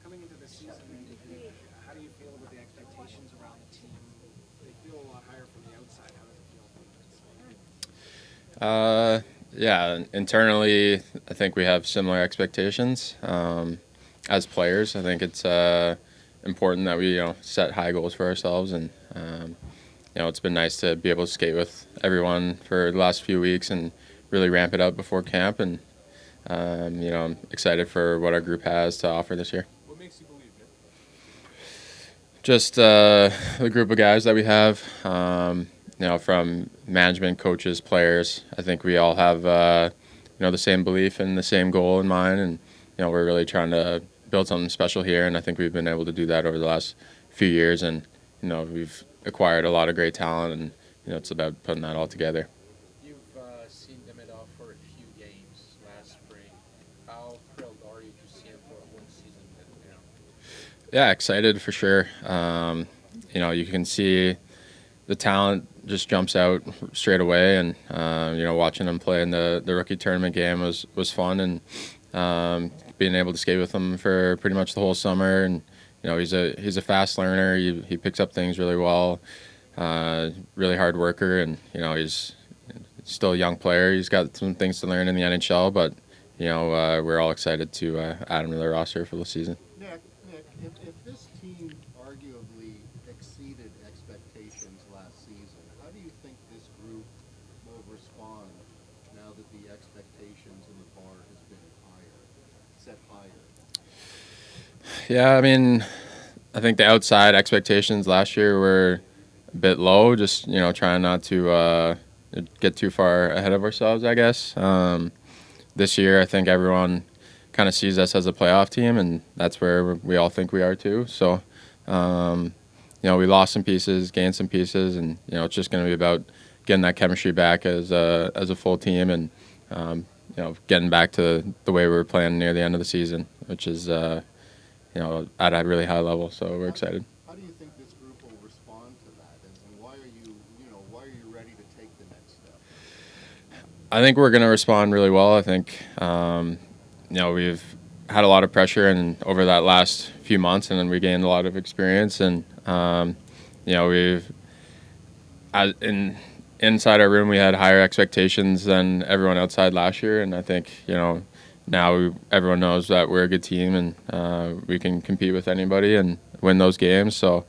Coming into the season, how do you feel about the expectations around the team? They feel a lot higher from the outside. How does it feel from the inside? Yeah, internally, I think we have similar expectations. As players, I think it's important that we set high goals for ourselves, and it's been nice to be able to skate with everyone for the last few weeks and really ramp it up before camp. And I'm excited for what our group has to offer this year. What makes you believe, Nick? Just the group of guys that we have, from management, coaches, players. I think we all have the same belief and the same goal in mind, and we're really trying to build something special here. And I think we've been able to do that over the last few years, and we've acquired a lot of great talent, and it's about putting that all together. You've seen Demidov for a few games last spring. How thrilled are you to see him for one season? Yeah, excited for sure. You can see the talent just jumps out straight away, and watching him play in the rookie tournament game was fun, and being able to skate with him for pretty much the whole summer. And he's a fast learner. He picks up things really well. Really hard worker, and he's still a young player. He's got some things to learn in the NHL, but we're all excited to add him to the roster for the season. Nick, if this team arguably exceeded expectations last season, how do you think this group will respond now that the expectations and the bar has been set higher? Yeah, I think the outside expectations last year were a bit low, just trying not to get too far ahead of ourselves, I guess. This year, I think everyone kind of sees us as a playoff team, and that's where we all think we are too. So, we lost some pieces, gained some pieces, and it's just going to be about getting that chemistry back as a full team, and getting back to the way we were playing near the end of the season, which is at a really high level. So we're excited. How do you think this group will respond to that, and why are you ready to take the next step? I think we're going to respond really well. I think we've had a lot of pressure and over that last few months, and then we gained a lot of experience, and we've inside our room we had higher expectations than everyone outside last year, and I think now everyone knows that we're a good team, and we can compete with anybody and win those games. So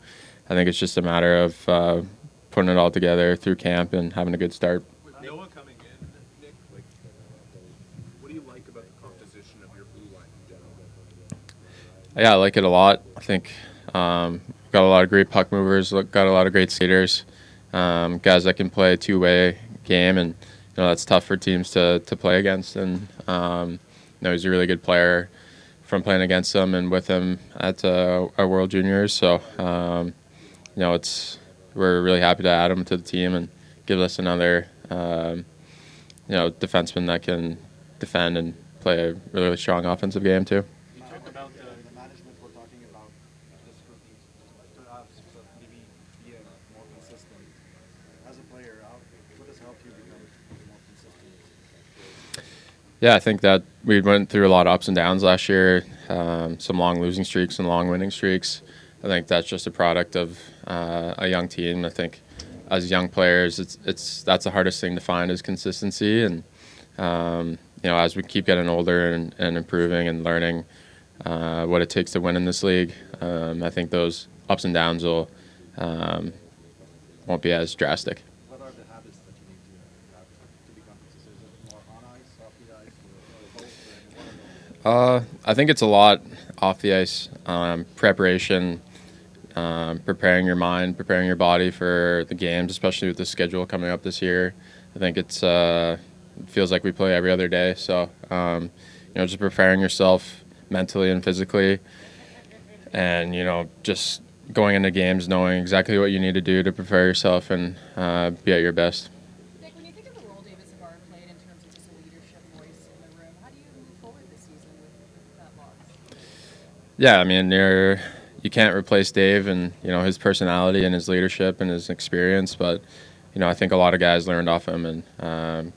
I think it's just a matter of putting it all together through camp and having a good start. With Noah coming in, Nick, what do you like about the composition of your blue line in general? Yeah, I like it a lot. I think got a lot of great puck movers, got a lot of great skaters, guys that can play a two-way game, and that's tough for teams to play against. And he's a really good player from playing against him and with him at our World Juniors. So we're really happy to add him to the team and give us another defenseman that can defend and play a really strong offensive game too. You talked about the management we're talking about this rookie to have maybe be more consistent. As a player, what has helped you become more consistent? Yeah, I think that we went through a lot of ups and downs last year, some long losing streaks and long winning streaks. I think that's just a product of a young team. I think as young players, that's the hardest thing to find is consistency. And as we keep getting older and improving and learning what it takes to win in this league, I think those ups and downs won't be as drastic. What are the habits that you need to have to become consistent? Is it more on ice, off the ice, or both? I think it's a lot off the ice. Preparation, preparing your mind, preparing your body for the games, especially with the schedule coming up this year. I think it feels like we play every other day. So, just preparing yourself mentally and physically, and just going into games knowing exactly what you need to do to prepare yourself and be at your best. Nick, when you think of the role David Savard played in terms of just a leadership voice in the room, how do you move forward this year? Yeah, I mean, you can't replace Dave and, his personality and his leadership and his experience, but, I think a lot of guys learned off him and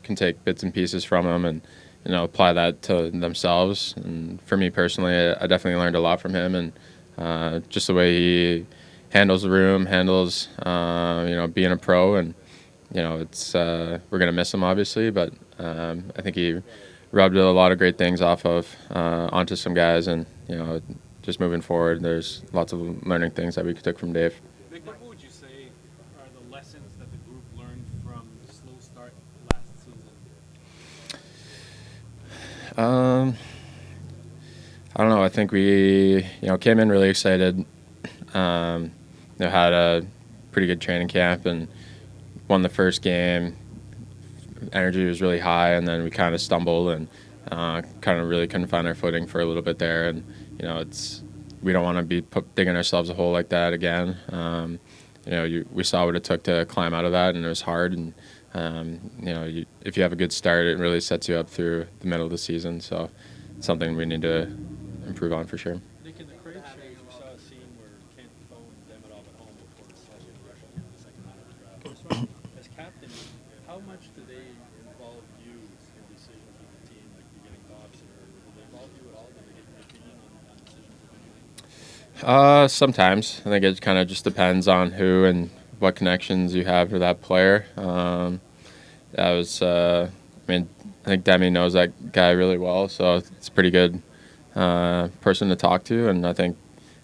can take bits and pieces from him and, apply that to themselves. And for me personally, I definitely learned a lot from him and just the way he handles the room, handles, being a pro. And, we're going to miss him, obviously, but I think he rubbed a lot of great things off of onto some guys. And, just moving forward, there's lots of learning things that we took from Dave. Vic, what would you say are the lessons that the group learned from the slow start last season? I don't know. I think we, came in really excited. Had a pretty good training camp and won the first game. Energy was really high, and then we kind of stumbled and kind of really couldn't find our footing for a little bit there. And we don't want to be digging ourselves a hole like that again. We saw what it took to climb out of that, and it was hard. And if you have a good start, it really sets you up through the middle of the season. So it's something we need to improve on for sure. Nick, in the Crave series, we saw a scene where Kent phoned Demidov at home before the second rushing in the second round of the draft. Just wondering, as captain, how much do they involve you in decisions with the team, like you getting Dobson, or do they involve you at all? Do they get your opinion on decisions that they're making? Sometimes. I think it kind of just depends on who and what connections you have to that player. I think Demi knows that guy really well, so it's a pretty good person to talk to. And I think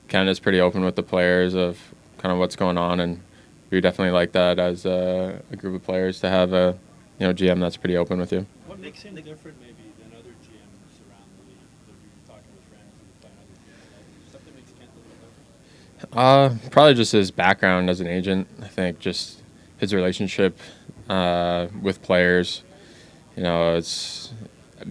Canada's pretty open with the players of kind of what's going on, and we definitely like that as a group of players to have a GM that's pretty open with you. What makes him different maybe than other GMs around the league? That you're talking with friends and playing other GMs, something makes Kent a little different? Probably just his background as an agent. I think just his relationship with players. It's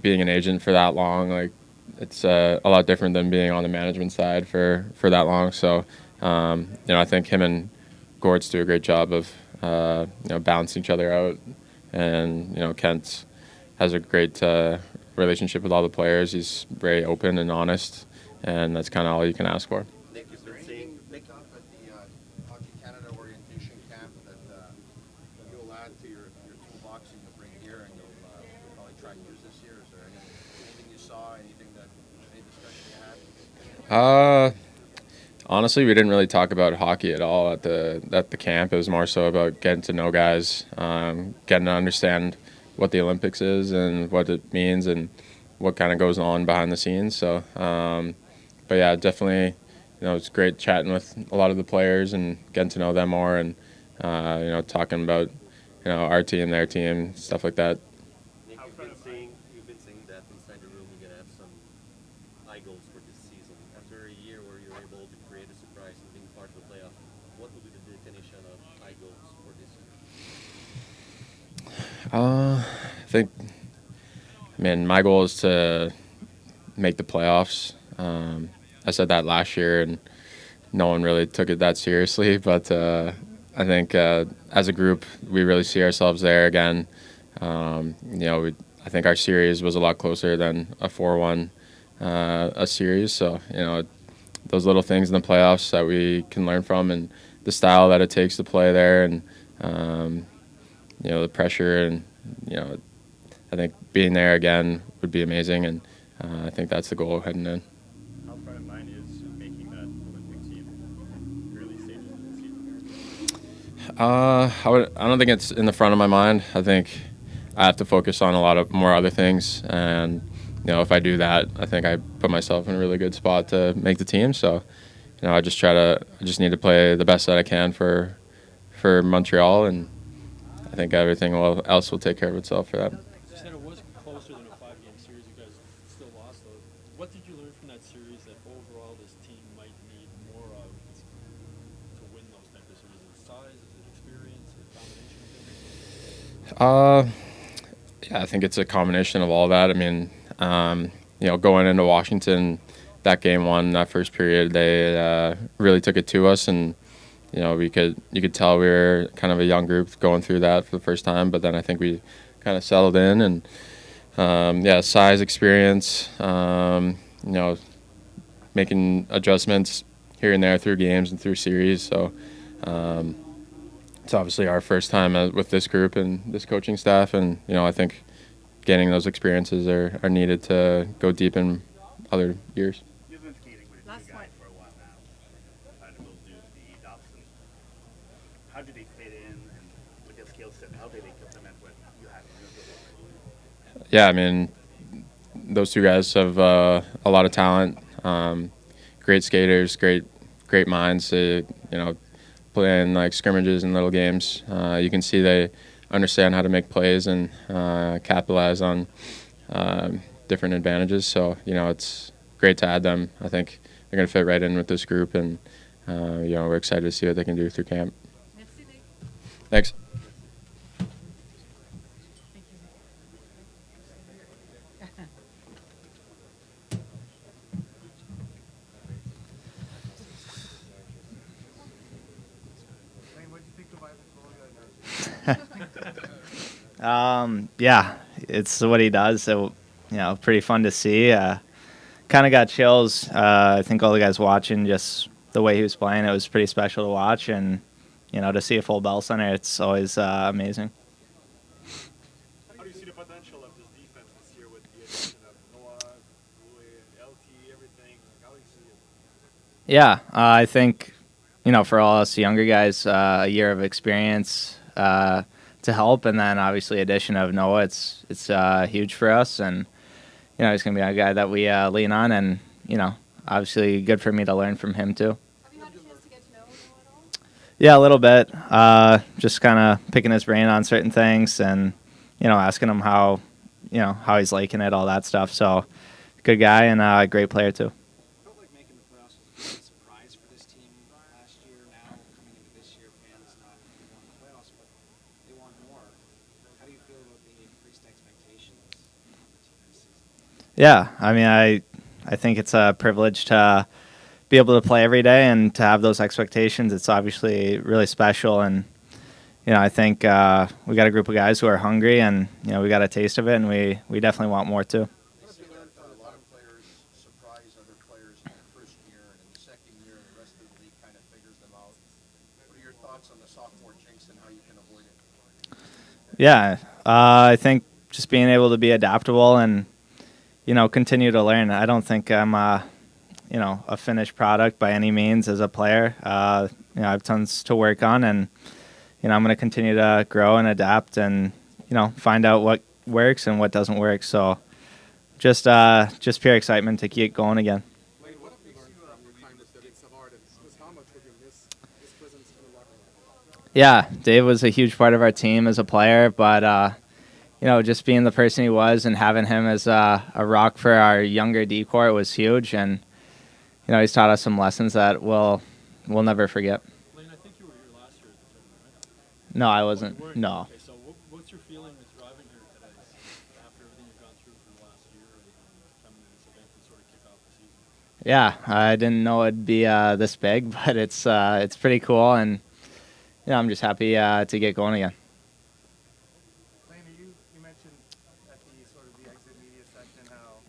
being an agent for that long. Like it's a lot different than being on the management side for that long. So I think him and Gortz do a great job of balancing each other out. And Kent has a great relationship with all the players. He's very open and honest, and that's kind of all you can ask for. Nick, is there anything picked up at the Hockey Canada orientation camp that you'll add to your toolbox and you'll bring here and you'll probably try and use this year? Is there anything you saw, any discussion you had? Honestly, we didn't really talk about hockey at all at the camp. It was more so about getting to know guys, getting to understand what the Olympics is and what it means and what kind of goes on behind the scenes. So, but yeah, definitely, it's great chatting with a lot of the players and getting to know them more and, talking about, our team, their team, stuff like that. Nick, you've been saying that inside the room you're going to have some high goals for this season. After a year where you're able to create a surprise and being part of the playoff, what would be the definition of high goals for this year? My goal is to make the playoffs. I said that last year, and no one really took it that seriously. But I think as a group, we really see ourselves there again. I think our series was a lot closer than a 4-1 a series. So, those little things in the playoffs that we can learn from and the style that it takes to play there and, the pressure and, I think being there again would be amazing. And I think that's the goal heading in. How front of mind is making that Olympic team in the early stages of the season? I don't think it's in the front of my mind. I think I have to focus on a lot of more other things. And, if I do that, I think I put myself in a really good spot to make the team. So, I just need to play the best that I can for Montreal, and I think everything else will take care of itself for that. You said it was closer than a 5-game series. You guys still lost, though. What did you learn from that series that overall this team might need more of to win those type of series? Is it size? Is it experience? Is it a combination of things? Yeah, I think it's a combination of all that. Going into Washington, that game one, that first period, they really took it to us, and you could tell we were kind of a young group going through that for the first time. But then I think we kind of settled in, and size, experience, making adjustments here and there through games and through series. So it's obviously our first time with this group and this coaching staff, and I think getting those experiences are needed to go deep in other years. You've been skating with a new guy for a while now. Bolduc, the Dobson. How do they fit in, and with their skill set, how do they complement what you have in your group? Yeah, I mean, those two guys have a lot of talent, great skaters, great minds. Playing like scrimmages and little games, you can see they understand how to make plays and capitalize on different advantages. So it's great to add them. I think they're going to fit right in with this group, and we're excited to see what they can do through camp. Thanks. Yeah, it's what he does. So, pretty fun to see. Kind of got chills. I think all the guys watching, just the way he was playing, it was pretty special to watch. And, to see a full bell center, it's always amazing. How do you see the potential of this defense this year with the addition of Noah, LT, everything? How do you see it? Yeah, I think, for all us younger guys, a year of experience to help, and then obviously addition of Noah, it's huge for us, and he's gonna be a guy that we lean on, and obviously good for me to learn from him too. Have you had a chance to get to know Noah at all? Yeah, a little bit. Just kind of picking his brain on certain things, and asking him how he's liking it, all that stuff. So good guy and a great player too. Felt like making the playoffs was a great surprise for this team last year. Now coming into this year, fans not only won the playoffs, but they want more. How do you feel about the increased expectations on the team this season? Yeah, I mean, I think it's a privilege to be able to play every day and to have those expectations. It's obviously really special, and I think we got a group of guys who are hungry, and we got a taste of it, and we definitely want more too. A lot of players surprise other players in the first year, and in the second year, the rest of the league kind of figures them out. What are your thoughts on the sophomore jinx and how you can avoid it? Yeah, I think just being able to be adaptable and continue to learn. I don't think I'm a finished product by any means as a player. I have tons to work on, and I'm going to continue to grow and adapt, and find out what works and what doesn't work. So just pure excitement to keep going again. What makes you kind of study so hard, and just how much would you miss his presence in the locker room? Yeah, Dave was a huge part of our team as a player, but just being the person he was and having him as a rock for our younger D-corps was huge, and he's taught us some lessons that we'll never forget. Lane, I think you were here last year at the tournament, right? No, I wasn't. Oh, No. Okay, so what's your feeling with driving here today after everything you've gone through for the last year and coming to this event to sort of kick off the season? Yeah, I didn't know it'd be this big, but it's pretty cool, and I'm just happy to get going again. Lane, you mentioned at the sort of the exit media section how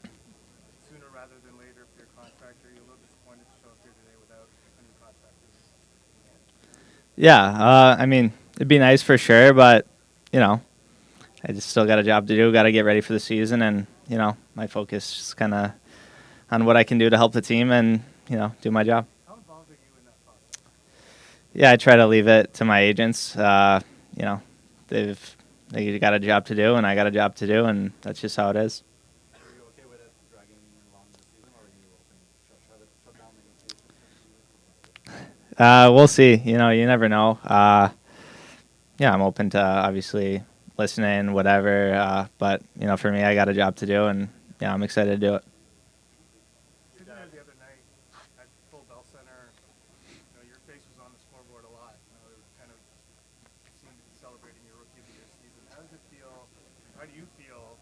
sooner rather than later for your contract, are you a little disappointed to show up here today without a new contract? Yeah, I mean, it'd be nice for sure, but I just still got a job to do. Got to get ready for the season, and my focus is kind of on what I can do to help the team and do my job. How involved are you in that process? Yeah, I try to leave it to my agents. They got a job to do, and I got a job to do, and that's just how it is. Are you okay with it dragging along the season, or are you open to try to shut down the negotiations? We'll see. You never know. Yeah, I'm open to obviously listening, whatever. But for me, I got a job to do, and I'm excited to do it. Sitting there the other night at Full Bell Center, your face was on the scoreboard a lot. It was kind of seemed to be celebrating your Rookie of the Year season. How does it feel? How do you feel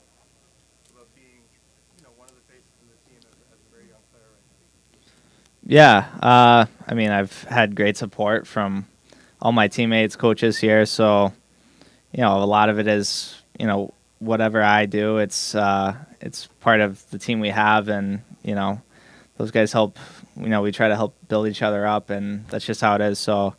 about being, one of the faces of the team as a very young player right now? Yeah, I mean, I've had great support from all my teammates, coaches here. So, a lot of it is, whatever I do, it's part of the team we have, and those guys help. We try to help build each other up, and that's just how it is. So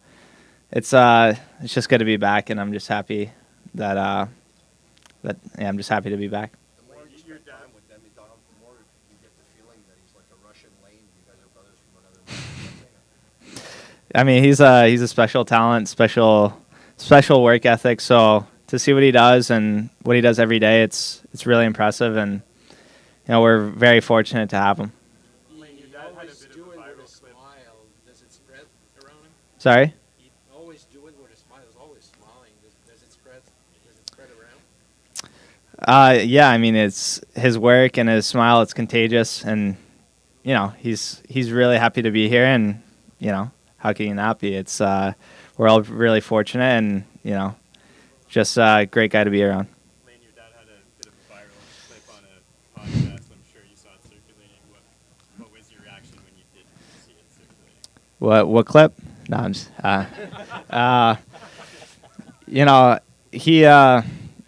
it's just good to be back, and I'm just happy that I'm just happy to be back. The more you spend time with them, the more you get the feeling that he's like a Russian lane. You guys are brothers from another mother. I mean, he's a special talent, special work ethic. So to see what he does and what he does every day, it's really impressive, and we're very fortunate to have him. Sorry? He always do it with a smile. He's always smiling. Does it spread around? Yeah, I mean, it's his work and his smile. It's contagious, and he's really happy to be here. And how can you not be? It's we're all really fortunate, and just a great guy to be around. Lane, your dad had a bit of a viral clip on a podcast. I'm sure you saw it circulating. What was your reaction when you did see it circulating? What clip? No, I'm just,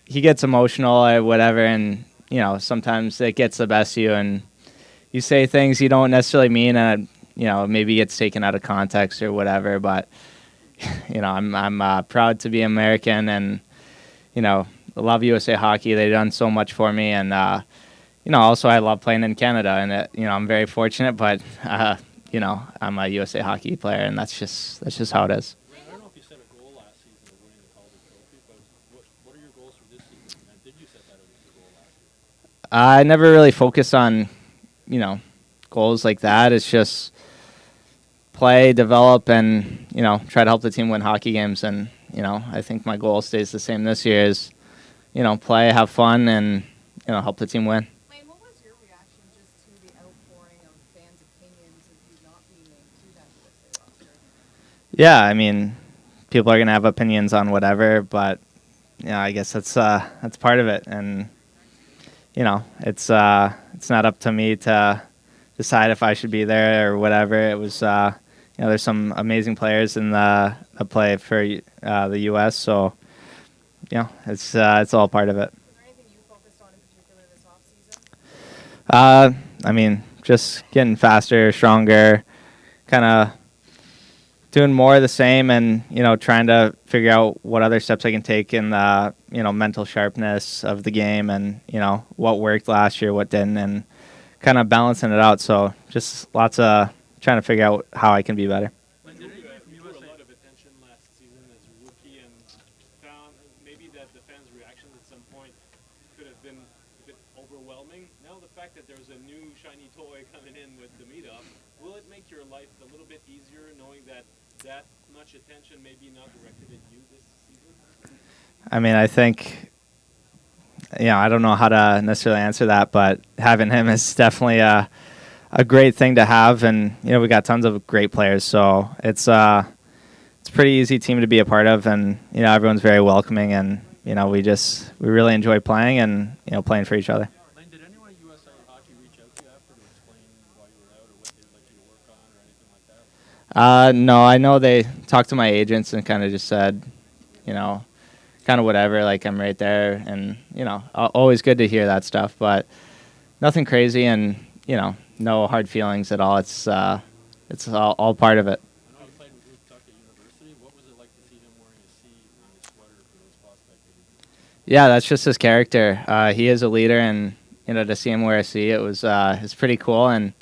he gets emotional or whatever, and sometimes it gets the best of you, and you say things you don't necessarily mean, and maybe gets taken out of context or whatever. But I'm proud to be American, and love USA Hockey. They've done so much for me, and also I love playing in Canada, and I'm very fortunate, but. I'm a USA Hockey player, and that's just how it is. I don't know if you set a goal last season of winning the Calder Trophy, but what are your goals for this season? And did you set that as a goal last year? I never really focused on, goals like that. It's just play, develop, and try to help the team win hockey games. And I think my goal stays the same this year: is play, have fun, and help the team win. Yeah, I mean, people are going to have opinions on whatever, but I guess that's part of it, and it's not up to me to decide if I should be there or whatever. It was there's some amazing players in the play for the U.S., so it's all part of it. Was there anything you focused on in particular this offseason? I mean, just getting faster, stronger, kind of doing more of the same, and trying to figure out what other steps I can take in the mental sharpness of the game, and what worked last year, what didn't, and kind of balancing it out. So just lots of trying to figure out how I can be better. You got a lot of attention last season as a rookie, and found maybe that the fans' reactions at some point could have been a bit overwhelming. Now the fact that there's a new shiny toy coming in with the meetup, will it make your life a little bit easier knowing that much attention may be not directed at you this season? I mean, I think, I don't know how to necessarily answer that, but having him is definitely a great thing to have, and we got tons of great players, so it's a pretty easy team to be a part of, and everyone's very welcoming, and we really enjoy playing and playing for each other. Lane, did anyone at USA Hockey reach out to you after to explain why you were out or what they'd like you to work on or anything like that? No, I know they talked to my agents and kind of just said, kind of whatever, like I'm right there, and always good to hear that stuff, but nothing crazy, and no hard feelings at all. It's all part of it. I know you played with Luke Tuck at university. What was it like to see him wearing a C on his sweater for those prospect days? Yeah, that's just his character. He is a leader, and to see him wear a C, it's pretty cool, and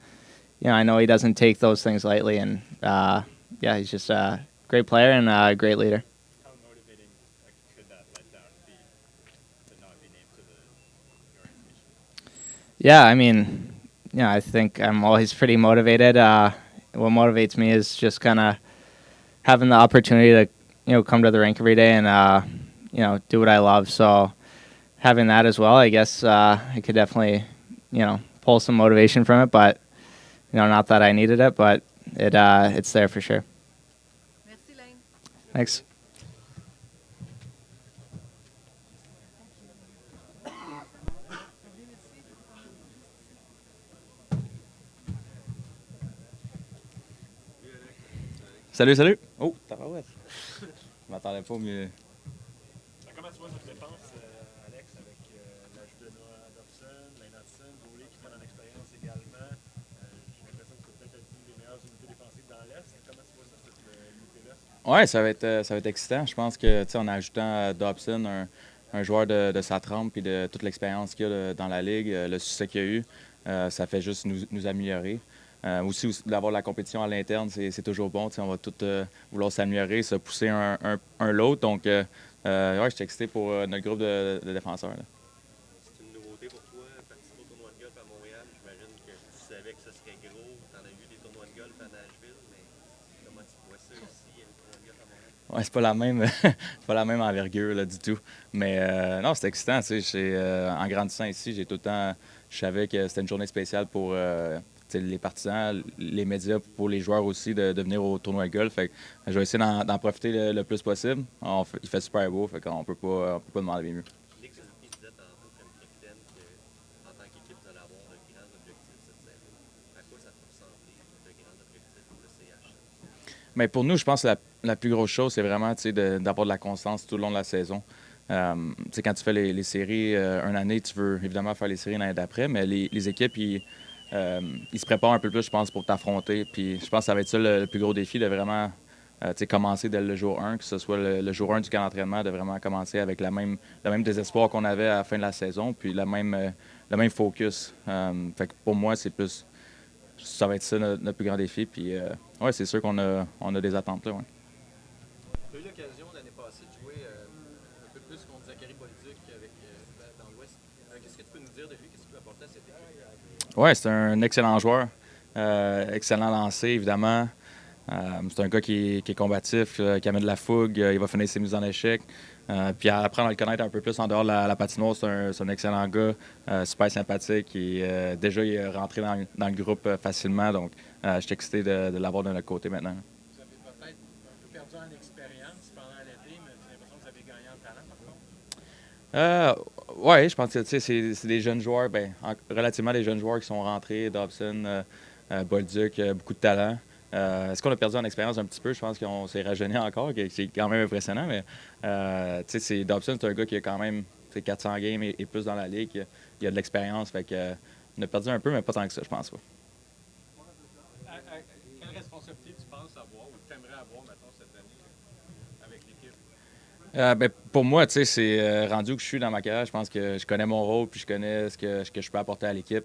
I know he doesn't take those things lightly, and he's just a great player and a great leader. How motivating could that letdown be to not be named to the organization? Yeah, I mean, I think I'm always pretty motivated. What motivates me is just kind of having the opportunity to come to the rink every day and do what I love. So having that as well, I guess I could definitely pull some motivation from it, but not that I needed it, but it's there for sure. Merci, Lane. Thanks. Salut. Oh, tabarouette. Je m'attendais pas au mieux. Comment tu vois cette défense, Alex, avec l'ajout de Dobson, Hutson, Goulet qui prennent en expérience également? J'ai l'impression que Ouais, ça va être excitant. Je pense que, tu sais, en ajoutant Dobson, un joueur de sa trempe et de toute l'expérience qu'il a dans la Ligue, le succès qu'il a eu, ça fait juste nous améliorer. Aussi, d'avoir la compétition à l'interne, c'est toujours bon. Tu sais, on va tous vouloir s'améliorer, se pousser un l'autre. Donc, ouais, je suis excité pour notre groupe de défenseurs. Là. C'est une nouveauté pour toi, participer au tournoi de golf à Montréal. J'imagine que tu savais que ce serait gros. Tu en as vu des tournois de golf à Nashville, mais comment tu vois ça ici, un tournoi de golf à Montréal? Ouais, c'est pas la même, c'est pas la même envergure là, du tout. Mais non, c'est excitant. Tu sais, en grandissant ici, j'ai tout le temps, je savais que c'était une journée spéciale pour les partisans, les médias, pour les joueurs aussi de venir au tournoi de golf. Fait que, je vais essayer d'en profiter le plus possible. Il fait super beau, fait qu'on peut pas demander mieux. Nick Suzuki disait tantôt comme capitaine qu'en tant qu'équipe, vous allez avoir de grands objectifs cette saison. À quoi ça peut ressembler, de grands objectifs pour le CH? Mais pour nous, je pense que la plus grosse chose, c'est vraiment d'avoir de la constance tout le long de la saison. Quand tu fais les séries une année, tu veux évidemment faire les séries l'année d'après, mais les équipes, ils se préparent un peu plus, je pense, pour t'affronter. Puis je pense que ça va être ça le plus gros défi, de vraiment commencer dès le jour 1, que ce soit le jour 1 du camp d'entraînement, de vraiment commencer avec le même désespoir qu'on avait à la fin de la saison, puis le même focus. Fait que pour moi, c'est plus... Ça va être ça notre plus grand défi. Puis, ouais, c'est sûr qu'on a des attentes là. Ouais. Tu as eu l'occasion l'année passée de jouer un peu plus contre Zachary Bolduc dans l'Ouest. Qu'est-ce que tu peux nous dire de lui? Qu'est-ce qu'il peut apporter à cette équipe? Oui, c'est un excellent joueur. Excellent lancé, évidemment. C'est un gars qui est combatif, qui amène de la fougue. Il va finir ses mises en échec. Puis apprendre à le connaître un peu plus en dehors de la patinoire, c'est un excellent gars, super sympathique. Et, déjà, il est rentré dans le groupe facilement. Donc, je suis excité de l'avoir de notre côté maintenant. Vous avez peut-être un peu perdu en expérience pendant l'été, mais j'ai l'impression que vous avez gagné en talent, par contre. Oui, je pense que c'est des jeunes joueurs, relativement des jeunes joueurs qui sont rentrés, Dobson, Bolduc, beaucoup de talent. Est-ce qu'on a perdu en expérience un petit peu? Je pense qu'on s'est rajeuni encore, c'est quand même impressionnant, mais Dobson, c'est un gars qui a quand même 400 games et plus dans la ligue. Il a de l'expérience, fait que on a perdu un peu, mais pas tant que ça, je pense pas. Quelle responsabilité tu penses avoir ou tu aimerais avoir, mettons, cette année avec l'équipe? Pour moi, c'est rendu où je suis dans ma carrière. Je pense que je connais mon rôle puis je connais ce que je peux apporter à l'équipe.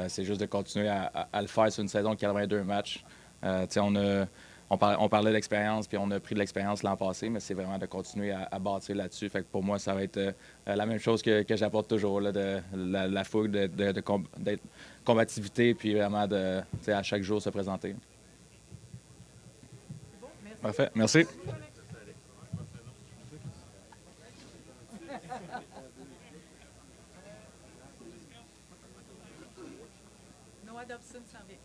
C'est juste de continuer à le faire sur une saison de 82 matchs. On parlait d'expérience, puis on a pris de l'expérience l'an passé, mais c'est vraiment de continuer à bâtir là-dessus. Fait que pour moi, ça va être la même chose que j'apporte toujours, là, de la fougue, de combativité, puis vraiment à chaque jour se présenter. Bon, merci. Parfait. Merci. Noah Dobson s'en vient.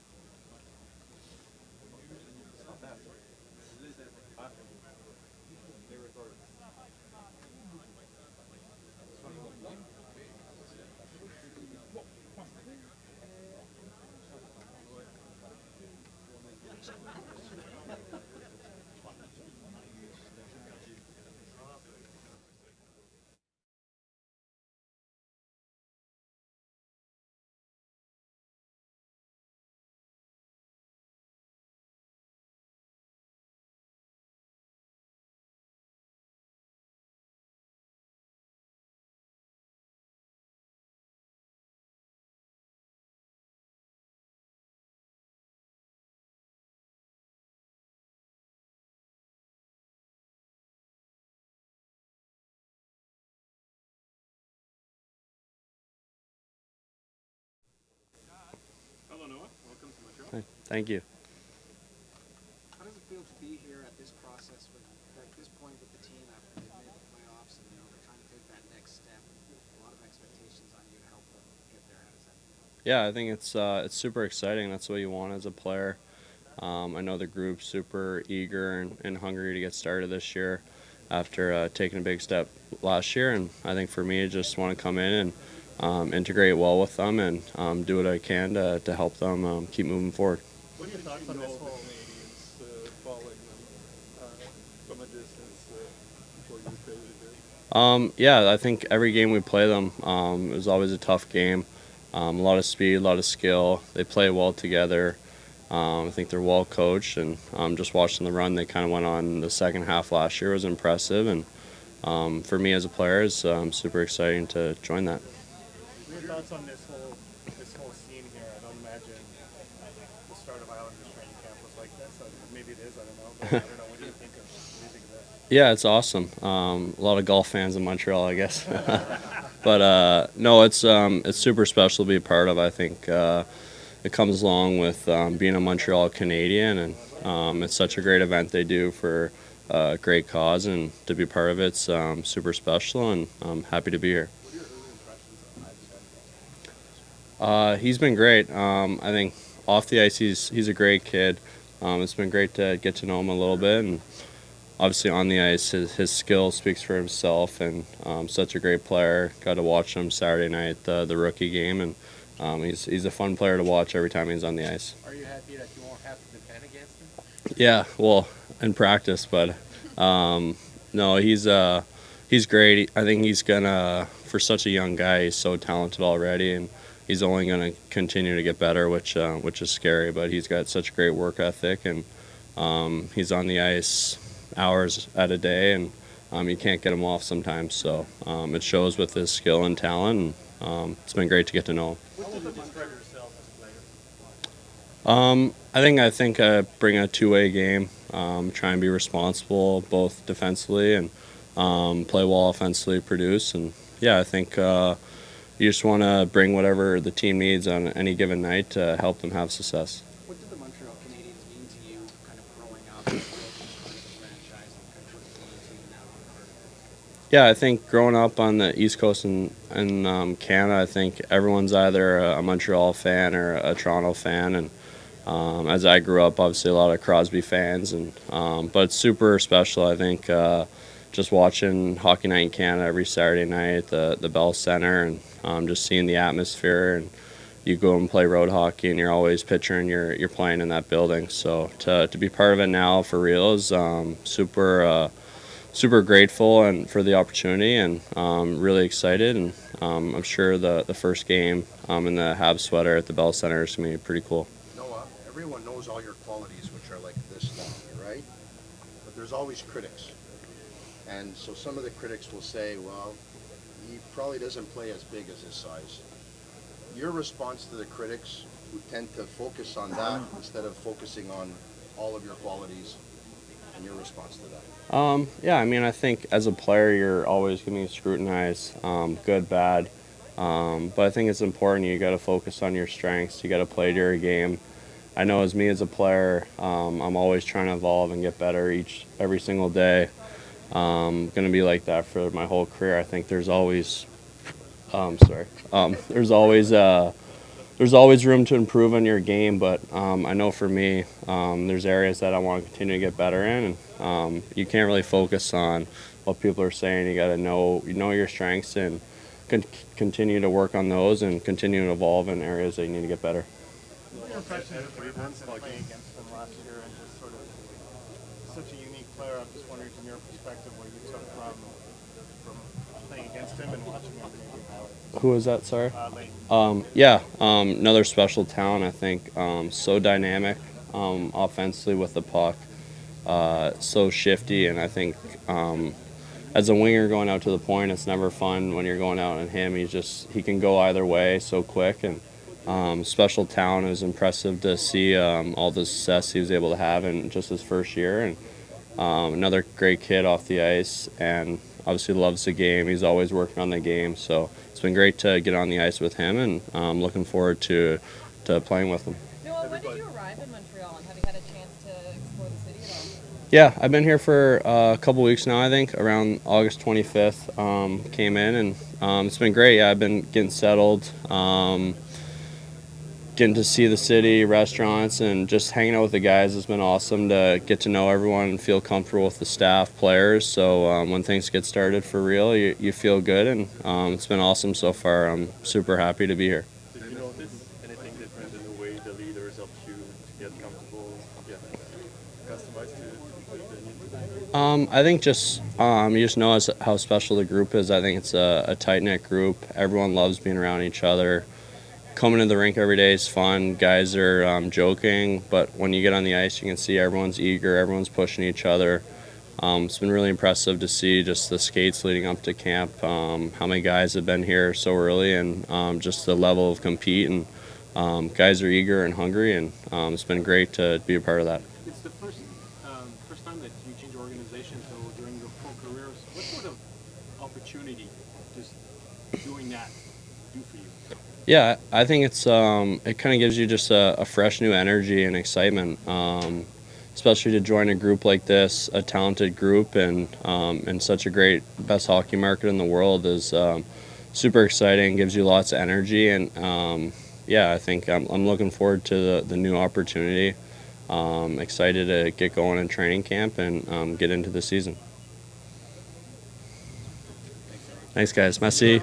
Hello, Noah. Welcome to Montreal. Thank you. How does it feel to be here at this process, at this point with the team after they've made the playoffs and they're trying to take that next step? A lot of expectations on you to help them get there. How does that feel? Yeah, I think it's super exciting. That's what you want as a player. I know the group's super eager and hungry to get started this year after taking a big step last year. And I think for me, I just want to come in and integrate well with them and do what I can to help them keep moving forward. What are your thoughts on this whole Canadiens following them from a distance before you traded here? Yeah, I think every game we play them, it was always a tough game. A lot of speed, a lot of skill. They play well together. I think they're well coached, and just watching the run they kind of went on the second half last year was impressive. And for me as a player, it's super exciting to join that. What are your thoughts on this whole scene here? I don't imagine the start of Islanders training camp was like this. Maybe it is. I don't know. But I don't know. What do you think of this? Yeah, it's awesome. A lot of golf fans in Montreal, I guess. But no, it's super special to be a part of. I think it comes along with being a Montreal Canadian, and it's such a great event they do for a great cause, and to be part of it's super special, and I'm happy to be here. He's been great. I think off the ice he's a great kid. It's been great to get to know him a little bit, and obviously on the ice his skill speaks for himself, and such a great player. Got to watch him Saturday night, the rookie game, and he's a fun player to watch every time he's on the ice. Are you happy that you won't have to defend against him? Yeah, well, in practice, but no, he's great. I think he's gonna, for such a young guy, he's so talented already, and he's only gonna continue to get better, which is scary. But he's got such great work ethic, and he's on the ice hours at a day, and you can't get him off sometimes. So it shows with his skill and talent, and it's been great to get to know him. How would you describe yourself as a player? I think I bring a two-way game. Try and be responsible both defensively and play well offensively, produce, and yeah, I think you just want to bring whatever the team needs on any given night to help them have success. What did the Montreal Canadiens mean to you, kind of growing up and building part of the franchise and kind of putting the team now part of it? Yeah, I think growing up on the East Coast in Canada, I think everyone's either a Montreal fan or a Toronto fan, and as I grew up, obviously a lot of Crosby fans, and but it's super special. I think just watching Hockey Night in Canada every Saturday night at the Bell Center, and just seeing the atmosphere, and you go and play road hockey, and you're always picturing you're playing in that building. So to be part of it now for real is super grateful and for the opportunity, and really excited, and I'm sure the first game in the Habs sweater at the Bell Center is going to be pretty cool. Everyone knows all your qualities, which are like this long, right? But there's always critics. And so some of the critics will say, well, he probably doesn't play as big as his size. Your response to the critics who tend to focus on that instead of focusing on all of your qualities, and your response to that? Yeah, I mean, I think as a player, you're always going to be scrutinized, good, bad. But I think it's important. You got to focus on your strengths. You got to play to your game. I know as me as a player, I'm always trying to evolve and get better every single day. Going to be like that for my whole career. I think there's always, there's always room to improve on your game. But I know for me, there's areas that I want to continue to get better in, and you can't really focus on what people are saying. You got to know your strengths and continue to work on those and continue to evolve in areas that you need to get better. What were your impressions of Hutson playing against him last year, and just sort of such a unique player? I'm just wondering from your perspective what you took from playing against him and watching him maybe how. Who was that, sorry? Leighton. Another special talent, I think. So dynamic offensively with the puck, so shifty, and I think as a winger going out to the point, it's never fun when you're going out on him. He can go either way so quick, and special talent. It was impressive to see all the success he was able to have in just his first year, and another great kid off the ice, and obviously loves the game. He's always working on the game, so it's been great to get on the ice with him, and I'm looking forward to playing with him. Noah, when did you arrive in Montreal, and have you had a chance to explore the city at all? Yeah, I've been here for a couple weeks now, I think, around August 25th. Came in, and it's been great. Yeah, I've been getting settled, getting to see the city, restaurants, and just hanging out with the guys has been awesome to get to know everyone and feel comfortable with the staff, players. So when things get started for real, you feel good, and it's been awesome so far. I'm super happy to be here. Did you notice anything different in the way the leaders helped you to get comfortable, customized to the new team? I think just you just know how special the group is. I think it's a tight-knit group. Everyone loves being around each other. coming to the rink every day is fun. Guys are joking, but when you get on the ice, you can see everyone's eager, everyone's pushing each other. It's been really impressive to see just the skates leading up to camp, how many guys have been here so early, and just the level of compete. And guys are eager and hungry, and it's been great to be a part of that. It's the first time that you change organization, so during your pro careers, what sort of opportunity does doing that do for you? Yeah, I think it's it kind of gives you just a fresh new energy and excitement, especially to join a group like this, a talented group, and such a great, best hockey market in the world is super exciting, gives you lots of energy, and yeah, I think I'm looking forward to the new opportunity. Excited to get going in training camp and get into the season. Thanks, guys. Merci.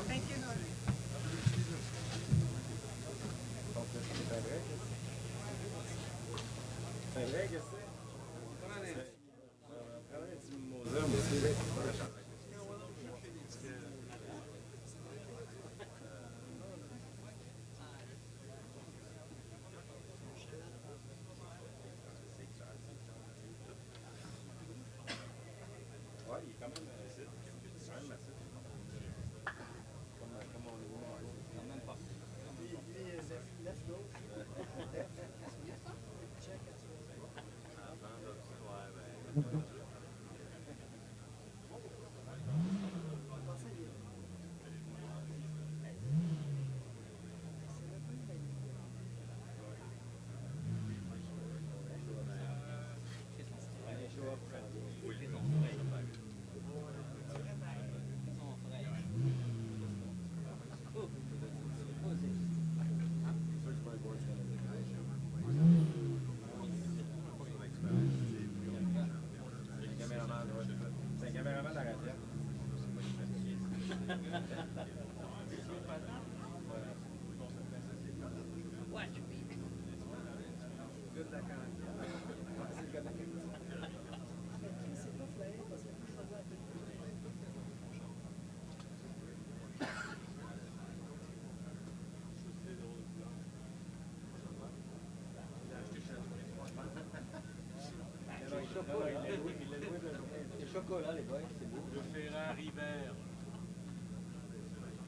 Le Ferrari vert.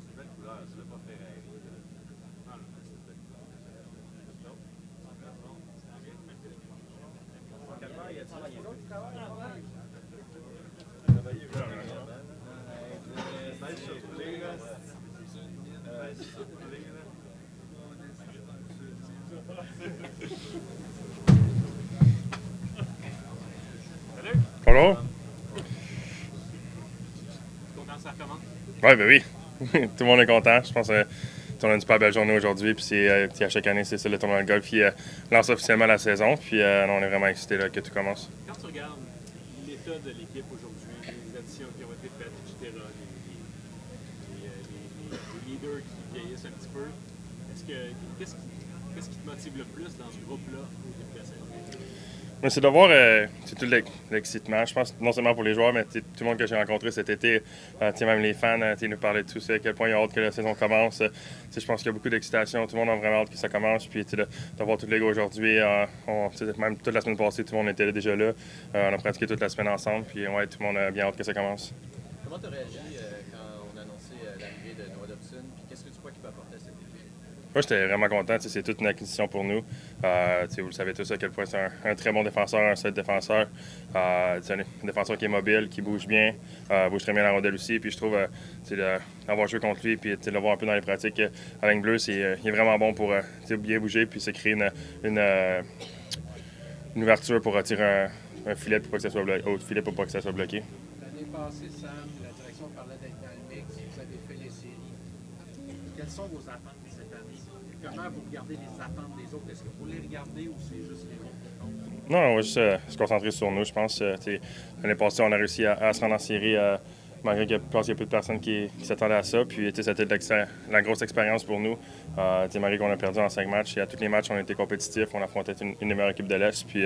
C'est belle couleur, c'est pas Ferrari. Bonjour. Content, ça recommence? Oui, ben oui. Tout le monde est content. Je pense qu'on a une super belle journée aujourd'hui. Puis à chaque année, c'est ça le tournoi de golf qui lance officiellement la saison. Puis on est vraiment excités là, que tout commence. Quand tu regardes l'état de l'équipe aujourd'hui, les additions qui ont été faites, etc., les leaders qui vieillissent un petit peu, qu'est-ce qui te motive le plus dans ce groupe-là au début de la saison? Mais c'est de voir tout l'excitement, je pense, non seulement pour les joueurs, mais tout le monde que j'ai rencontré cet été, même les fans, nous parlaient de tout ça, à quel point ils ont hâte que la saison commence. Je pense qu'il y a beaucoup d'excitation, tout le monde a vraiment hâte que ça commence. Puis de voir tous les gars aujourd'hui, même toute la semaine passée, tout le monde était déjà là. On a pratiqué toute la semaine ensemble, puis ouais, tout le monde a bien hâte que ça commence. Comment tu as réagi quand on a annoncé l'arrivée de Dobson? Puis qu'est-ce que tu crois qu'il peut apporter à cette équipe? Moi, j'étais vraiment content. C'est toute une acquisition pour nous. Vous le savez tous à quel point c'est un très bon défenseur, un solide défenseur. C'est un défenseur qui est mobile, qui bouge bien, bouge très bien la rondelle aussi. Puis je trouve d'avoir joué contre lui puis de le voir un peu dans les pratiques à la ligne bleue, il est vraiment bon pour bien bouger puis se créer une ouverture pour tirer un filet pour pas que ça soit bloqué. L'année passée, Sam, la direction parlait d'être dans le mix. Vous avez fait les séries. Quelles sont vos attentes cette année? Comment vous regardez les attentes des autres? Est-ce que vous les regardez ou c'est juste les autres qui comptent? Non, on va juste se concentrer sur nous, je pense. L'année passée, on a réussi à se rendre en série malgré que je pense qu'il y a peu de personnes qui s'attendaient à ça. Puis c'était la grosse expérience pour nous. Malgré qu'on a perdu en 5 matchs, et à tous les matchs, on a été compétitifs. On affrontait une des meilleures équipes de l'Est. Puis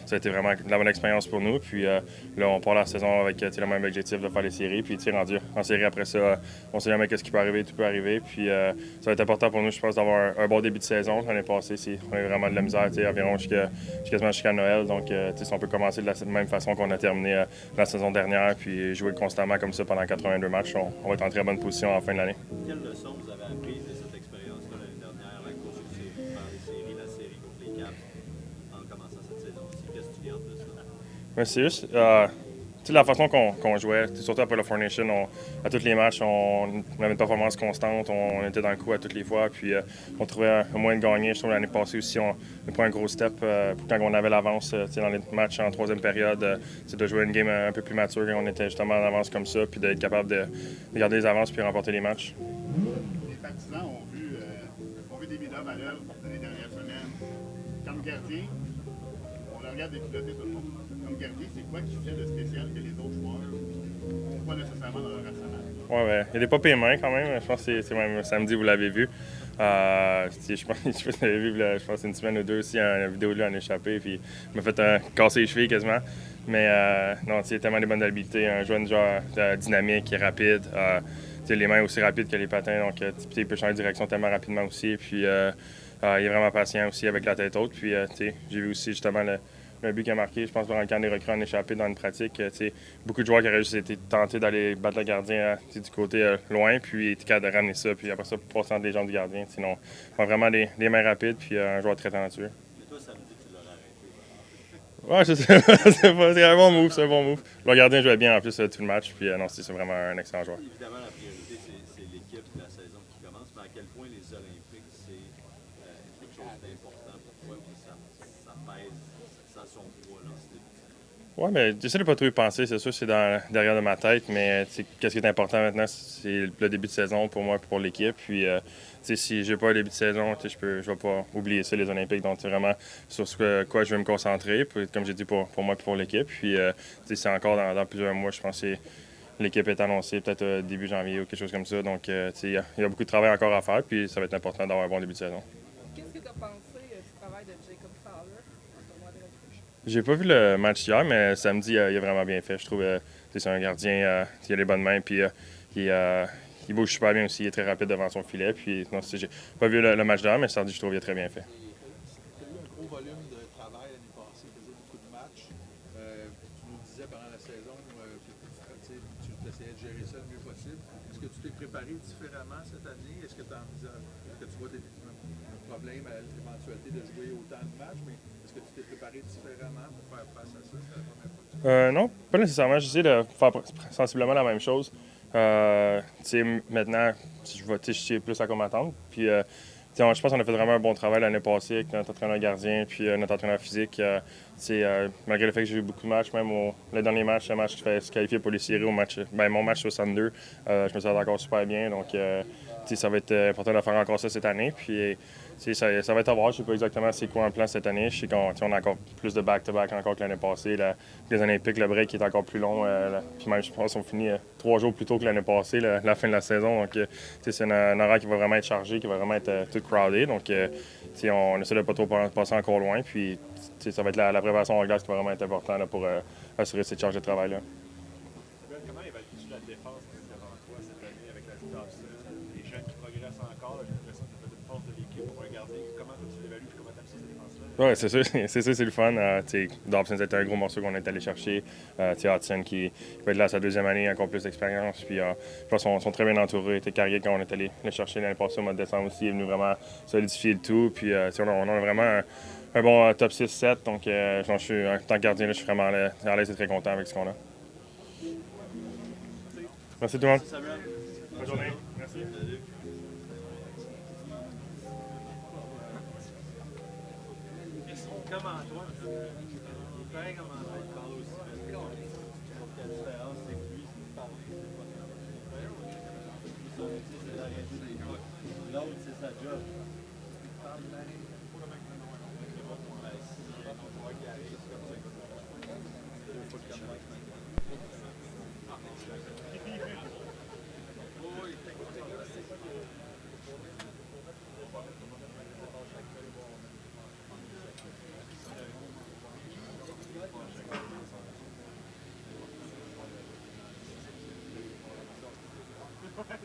ça a été vraiment la bonne expérience pour nous. Puis là, on part la saison avec le même objectif de faire les séries. Puis rendu en série après ça, on sait jamais ce qui peut arriver, tout peut arriver. Puis ça va être important pour nous, je pense, d'avoir un bon début de saison. L'année passée, on a eu vraiment de la misère, environ quasiment jusqu'à Noël. Donc, si on peut commencer de la même façon qu'on a terminé la saison dernière, puis jouer constamment comme ça pendant 82 matchs, on va être en très bonne position en fin de l'année. Quelle leçon vous avez apprise de cette expérience-là l'année dernière, la course aux séries, faire les séries, la série contre les Caps, en commençant cette saison-ci? Qu'est-ce que tu gardes de ça? Ouais, c'est juste la façon qu'on jouait, surtout après le Four Nations, à tous les matchs, on avait une performance constante, on était dans le coup à toutes les fois, puis on trouvait un moyen de gagner. Je trouve l'année passée aussi, on a pris un gros step quand on avait l'avance dans les matchs en troisième période, de jouer une game un peu plus mature quand on était justement en avance comme ça, puis d'être capable de garder les avances puis remporter les matchs. Les partisans ont vu des médailles à l'œuvre dans les dernières semaines. Comme gardien, on le regarde dépiloter tout le monde. Comme gardien, c'est quoi qui fait de spécial que les autres joueurs n'ont pas nécessairement dans leur arsenal? Ouais, il y a des pas pires mains quand même. Je pense que c'est même samedi, vous l'avez vu. Je pense que vous l'avez vu, je pense une semaine ou deux aussi, une vidéo de lui en échappé, puis il m'a fait casser les chevilles quasiment. Mais non, il y a tellement de bonnes habiletés. Un jeune joueur dynamique et rapide. Les mains aussi rapides que les patins, donc il peut changer de direction tellement rapidement aussi. Puis il est vraiment patient aussi avec la tête haute. Puis j'ai vu aussi justement le but qu'il a marqué, je pense, dans le camp des recrues en échappé dans une pratique. Beaucoup de joueurs qui auraient juste été tentés d'aller battre le gardien du côté loin, puis il était capable de ramener ça, puis après ça, passer entre les jambes du gardien. Sinon, vraiment des mains rapides, puis un joueur très talentueux. Mais toi, samedi, tu l'aurais arrêté. Ouais, c'est un bon move, c'est un bon move. Le gardien jouait bien en plus tout le match, puis non, c'est vraiment un excellent joueur. Évidemment, la priorité, c'est l'équipe de la saison qui commence, mais à quel point les Olympiques, c'est quelque chose d'important pour toi, puis ça pèse, ça a son poids là, en ce début de saison. Oui, mais j'essaie de pas trop y penser, c'est sûr que c'est derrière de ma tête, mais qu'est-ce qui est important maintenant, c'est le début de saison pour moi et pour l'équipe. Puis si j'ai pas un début de saison, je vais pas oublier ça, les Olympiques. Donc c'est vraiment sur quoi je vais me concentrer, puis, comme j'ai dit, pour moi et pour l'équipe. Puis c'est encore dans plusieurs mois, je pense que l'équipe est annoncée peut-être début janvier ou quelque chose comme ça. Donc il y a beaucoup de travail encore à faire, puis ça va être important d'avoir un bon début de saison. Qu'est-ce que tu as pensé du travail de Jacob Fowler dans ton mois de repêche? J'ai pas vu le match hier, mais samedi, il a vraiment bien fait. Je trouve que c'est un gardien qui a les bonnes mains, puis il bouge super bien aussi. Il est très rapide devant son filet. Puis non, j'ai pas vu le match d'hier, mais samedi, je trouve qu'il a très bien fait. Tu as eu un gros volume de travail l'année passée, tu as joué beaucoup de matchs. Tu nous disais pendant la saison que tu essayais de gérer ça le mieux possible. Est-ce que tu t'es préparé différemment cette année? Est-ce que tu vois un problème à l'éventualité de jouer autant de matchs? Mais est-ce que tu t'es préparé différemment pour faire face à ça? C'est la première fois. Non, pas nécessairement. J'essaie de faire sensiblement la même chose. Maintenant, je sais plus à quoi m'attendre. Puis, je pense qu'on a fait vraiment un bon travail l'année passée avec notre entraîneur gardien puis notre entraîneur physique. Malgré le fait que j'ai eu beaucoup de matchs, même le dernier match, le match qui fait se qualifier pour les séries, mon match 62, je me sens encore super bien. Donc, ça va être important de faire encore ça cette année. Puis, ça va être à voir. Je ne sais pas exactement c'est quoi en plan cette année. Je sais qu'on a encore plus de back-to-back encore que l'année passée. Les Olympiques, le break est encore plus long. Puis même, je pense qu'on finit 3 jours plus tôt que l'année passée, la fin de la saison. Donc, c'est un horaire qui va vraiment être chargé, qui va vraiment être tout crowded. Donc, on essaie de ne pas trop passer encore loin. Puis, ça va être la préparation en glace qui va vraiment être important là, pour assurer cette charge de travail-là. Comment évalues-tu la défense devant toi cette année avec la Dobson, les jeunes qui progressent encore? J'ai l'impression que c'est une force de l'équipe pour un gardien. Comment toi tu l'évalues et comment tu aimes ça, cette défense-là? Oui, c'est sûr, c'est le fun. Dobson, c'était un gros morceau qu'on est allé chercher. Hutson qui va être là sa deuxième année, encore plus d'expérience. Puis je pense qu'ils sont très bien entourés. Carrier, quand on est allé le chercher l'année passée au mois de décembre aussi, il est venu vraiment solidifier le tout. Puis on a vraiment un bon top 6-7. Donc je suis, en tant que gardien, là, je suis vraiment à l'aise et très content avec ce qu'on a. Merci tout le monde. Bonne journée. Merci. Comment toi? Il est pareil comme André, il parle aussi. Quelle différence c'est que lui, c'est parler, c'est la réalité. L'autre, c'est sa job. Puis You're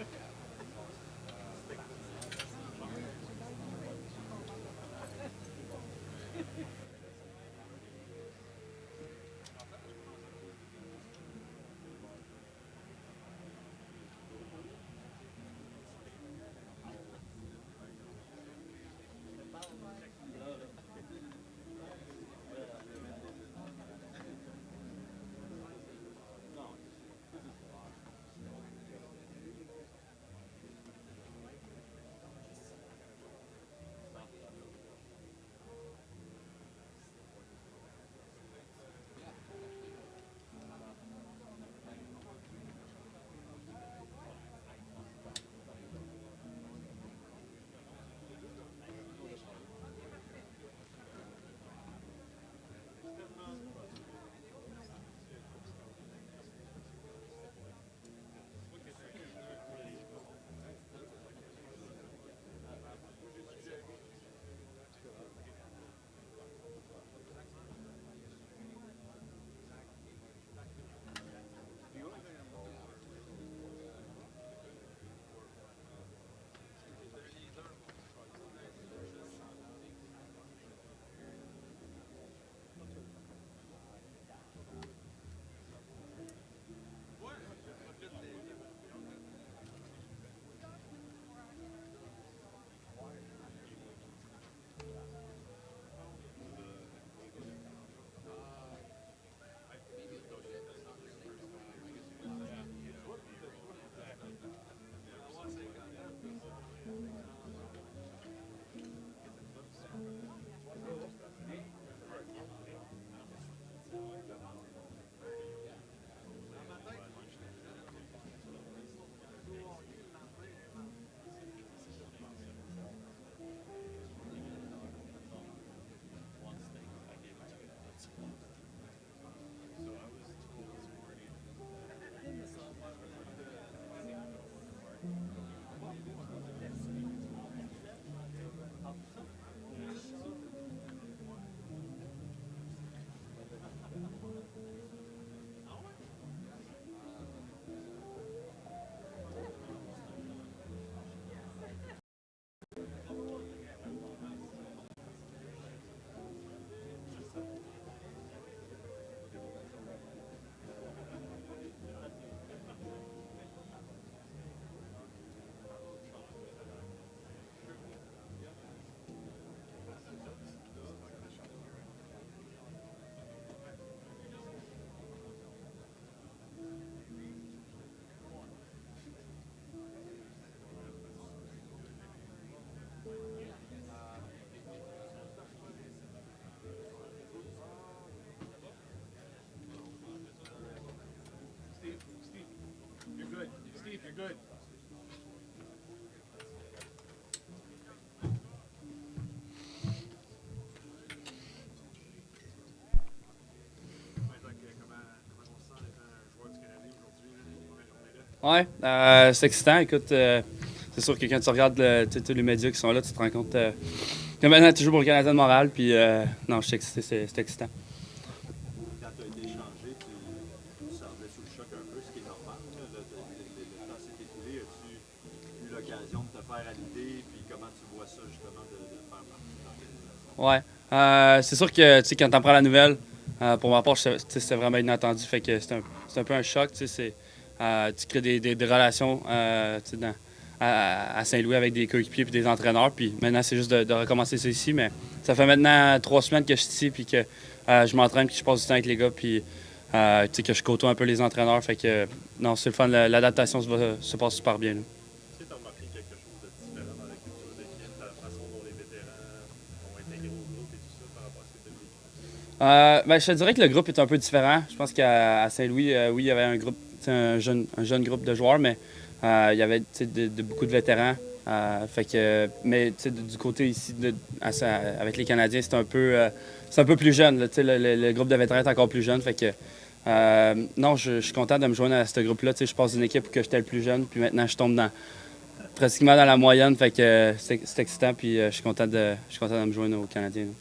good. Ouais, c'est excitant. Écoute, c'est sûr que quand tu regardes tous les médias qui sont là, tu te rends compte que maintenant tu joues pour le Canadien de Montréal. Puis non, je suis excité, c'est excitant. Quand tu as été échangé, tu semblais sous le choc un peu, ce qui est normal. Le temps s'est écoulé. As-tu eu l'occasion de te faire à l'idée? Puis comment tu vois ça, justement, de faire partie? Ouais, c'est sûr que quand tu apprends la nouvelle, pour ma part, c'était vraiment inattendu. Fait que c'est un peu un choc. Tu crées des relations à Saint-Louis avec des coéquipiers et des entraîneurs. Puis maintenant, c'est juste de recommencer ça ici. Mais ça fait maintenant 3 semaines que je suis ici puis que je m'entraîne puis que je passe du temps avec les gars. Puis que je côtoie un peu les entraîneurs. Fait que non, c'est le fun. L'adaptation se passe super bien. Là. Est-ce que tu as remarqué quelque chose de différent dans la culture d'équipe, la façon dont les vétérans ont intégré au groupe et tout ça par rapport à ce que tu as vécu? Je te dirais que le groupe est un peu différent. Je pense qu'à Saint-Louis, oui, il y avait un groupe. Un jeune groupe de joueurs, mais il y avait beaucoup de vétérans. Mais du côté ici, avec les Canadiens, c'est un peu plus jeune. Là, le groupe de vétérans est encore plus jeune. Fait que, non, je suis content de me joindre à ce groupe-là. Je passe d'une équipe où j'étais le plus jeune, puis maintenant je tombe pratiquement dans la moyenne. Fait que c'est excitant, puis je suis content de me joindre aux Canadiens. Là.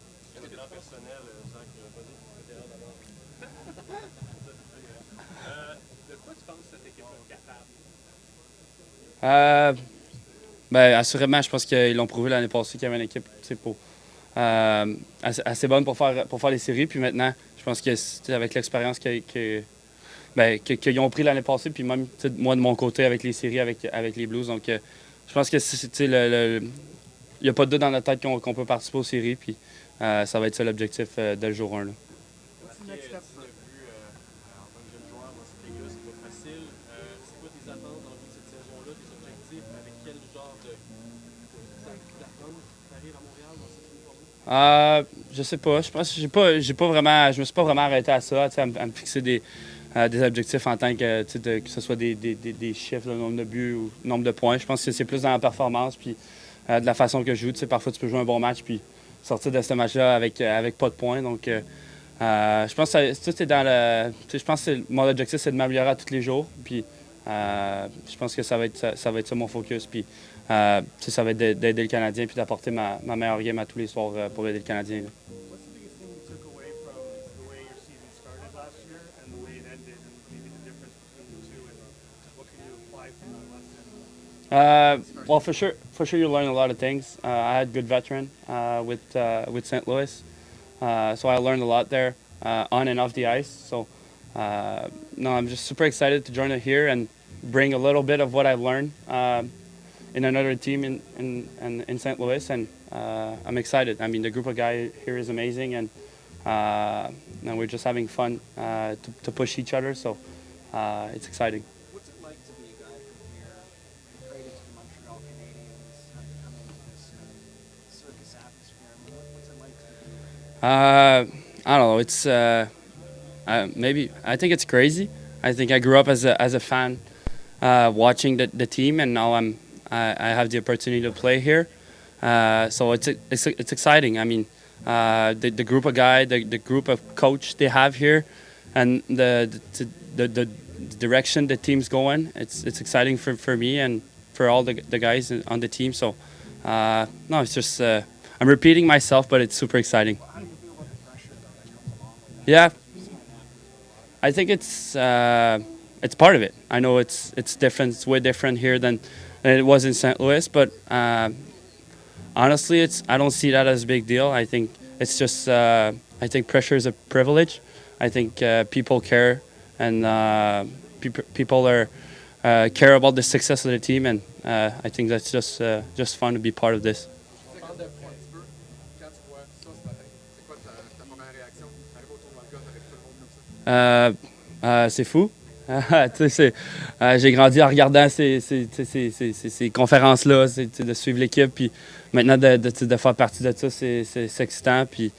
Assurément, je pense qu'ils l'ont prouvé l'année passée qu'il y avait une équipe assez bonne pour faire les séries. Puis maintenant, je pense que c'est avec l'expérience qu'ils ont pris l'année passée, puis même moi de mon côté avec les séries, avec les Blues. Donc, je pense que il n'y a pas de doute dans notre tête qu'on peut participer aux séries. Puis ça va être ça l'objectif dès le jour 1. Là. Je sais pas. Je pense que je me suis pas vraiment arrêté à ça, à me fixer des objectifs en tant que ce soit des chiffres, le nombre de buts ou le nombre de points. Je pense que c'est plus dans la performance puis de la façon que je joue. Parfois, tu peux jouer un bon match puis sortir de ce match-là avec pas de points. Donc, je pense que c'est dans le. Je pense que mon objectif, c'est de m'améliorer à tous les jours. Puis, je pense que ça va être ça mon focus. Puis, ça va être d'aider le Canadien puis d'apporter ma meilleure game à tous les soirs pour aider le Canadien. Là. Well, for sure, you learn a lot of things. I had good veteran with St. Louis, so I learned a lot there on and off the ice. So, no, I'm just super excited to join it here and bring a little bit of what I've learned in another team in St. Louis, and I'm excited. I mean, the group of guys here is amazing, and we're just having fun to push each other. So, it's exciting. What's it like to be a guy from here, traded to the Montreal Canadiens, have to come into this circus atmosphere? What's it like to be? I don't know. It's I think it's crazy. I think I grew up as a fan, watching the team, and now I have the opportunity to play here. So it's exciting. I mean, the group of guys, the group of coach they have here, and the direction the team's going. It's exciting for me and for all the guys on the team. So no, it's just I'm repeating myself, but it's super exciting. Yeah, I think it's part of it. I know it's different. It's way different here than it was in St. Louis, but honestly, I don't see that as a big deal. I think it's just I think pressure is a privilege. I think people care, and people care about the success of the team, and I think that's just fun to be part of this. C'est fou. J'ai grandi en regardant ces conférences-là, de suivre l'équipe, puis maintenant de faire partie de ça, c'est excitant. Puis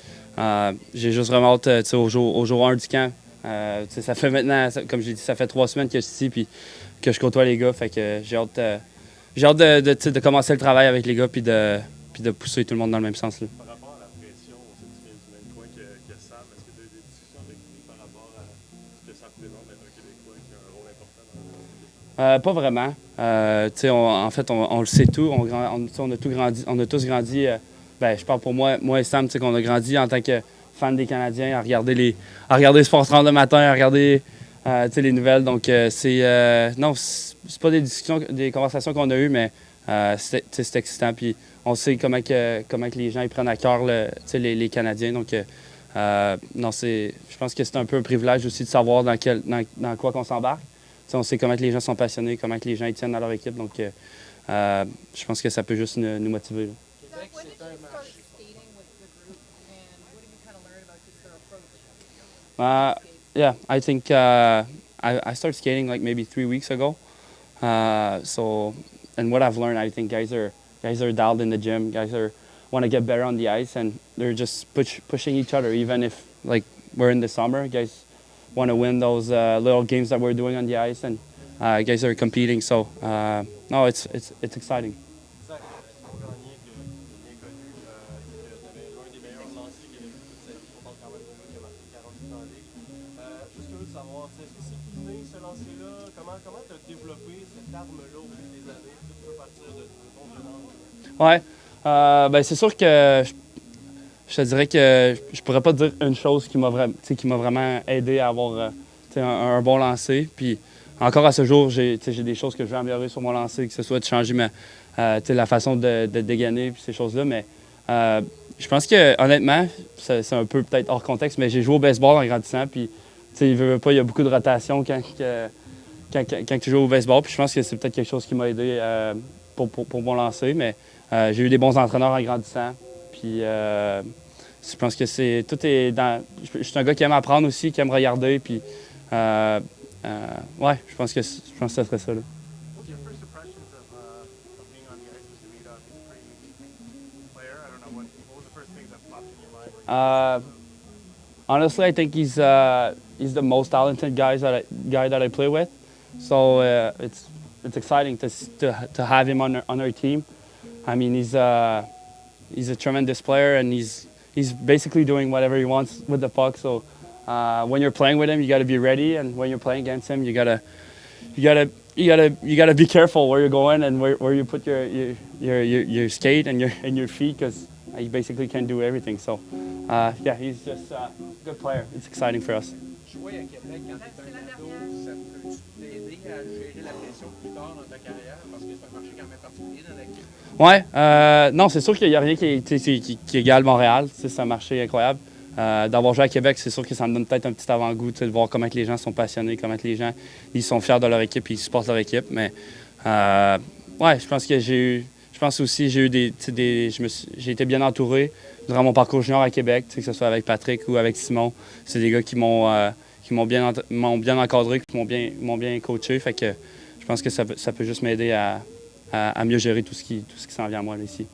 j'ai juste vraiment hâte au jour 1 du camp. Ça fait maintenant, comme j'ai dit, ça fait 3 semaines que je suis ici, puis que je côtoie les gars. Fait que j'ai hâte de commencer le travail avec les gars, puis de pousser tout le monde dans le même sens. Là. Par rapport à la pression, on sait que tu viens du même coin que Sam. Est-ce que tu as eu des discussions avec lui par rapport à ce que Sam présente d'être un Québécois qui a un rôle important dans la vie? Pas vraiment. En fait, on le sait tout. On a tout grandi. On a tous grandi. Je parle pour moi et Sam, qu'on a grandi en tant que fan des Canadiens, à regarder Sport 30 le matin, à regarder les nouvelles. Donc, non, c'est pas des discussions, des conversations qu'on a eues, mais c'est excitant. Puis on sait comment que les gens ils prennent à cœur les Canadiens. Donc, non, je pense que c'est un peu un privilège aussi de savoir dans quoi qu'on s'embarque. On sait comment que les gens sont passionnés, comment que les gens ils tiennent dans leur équipe. Donc, je pense que ça peut juste nous motiver. Là. Yeah, I think I started skating like maybe 3 weeks ago. And what I've learned, I think guys are dialed in the gym. Guys want to get better on the ice, and they're just pushing each other. Even if like we're in the summer, guys want to win those little games that we're doing on the ice, and guys are competing. So no, it's exciting. Ouais, c'est sûr que je te dirais que je pourrais pas dire une chose qui m'a vraiment aidé à avoir un bon lancer. Puis encore à ce jour, j'ai des choses que je veux améliorer sur mon lancer, que ce soit de changer la façon de dégainer puis ces choses-là. Mais je pense que, honnêtement, c'est un peu peut-être hors contexte, mais j'ai joué au baseball en grandissant. Puis, il veut pas, il y a beaucoup de rotation quand tu joues au baseball. Puis je pense que c'est peut-être quelque chose qui m'a aidé pour mon lancer. Mais j'ai eu des bons entraîneurs en grandissant. Puis je pense que tout est dans. Je suis un gars qui aime apprendre aussi, qui aime regarder. Puis ouais, je pense que ça serait ça. Là. Honestly, I think he's the most talented guy that I play with. So it's exciting to have him on our team. I mean, he's a tremendous player, and he's basically doing whatever he wants with the puck. So when you're playing with him, you got to be ready, and when you're playing against him, you gotta be careful where you're going and where you put your skate and your feet, because he basically can do everything. So yeah, he's just a good player. It's exciting for us. Jouer à Québec quand tu es un ado, ça peut t'aider à gérer la pression plus tard dans ta carrière, parce que c'est un marché quand même particulier dans la Ouais, non, c'est sûr qu'il n'y a rien qui égale Montréal. C'est un marché incroyable. D'avoir joué à Québec, c'est sûr que ça me donne peut-être un petit avant-goût de voir comment les gens sont passionnés, comment les gens ils sont fiers de leur équipe et ils supportent leur équipe. Mais ouais, je pense que j'ai été bien entouré durant mon parcours junior à Québec, que ce soit avec Patrick ou avec Simon. C'est des gars qui m'ont bien encadré, qui m'ont bien coaché. Fait que je pense que ça peut juste m'aider à mieux gérer tout ce qui s'en vient à moi là, ici.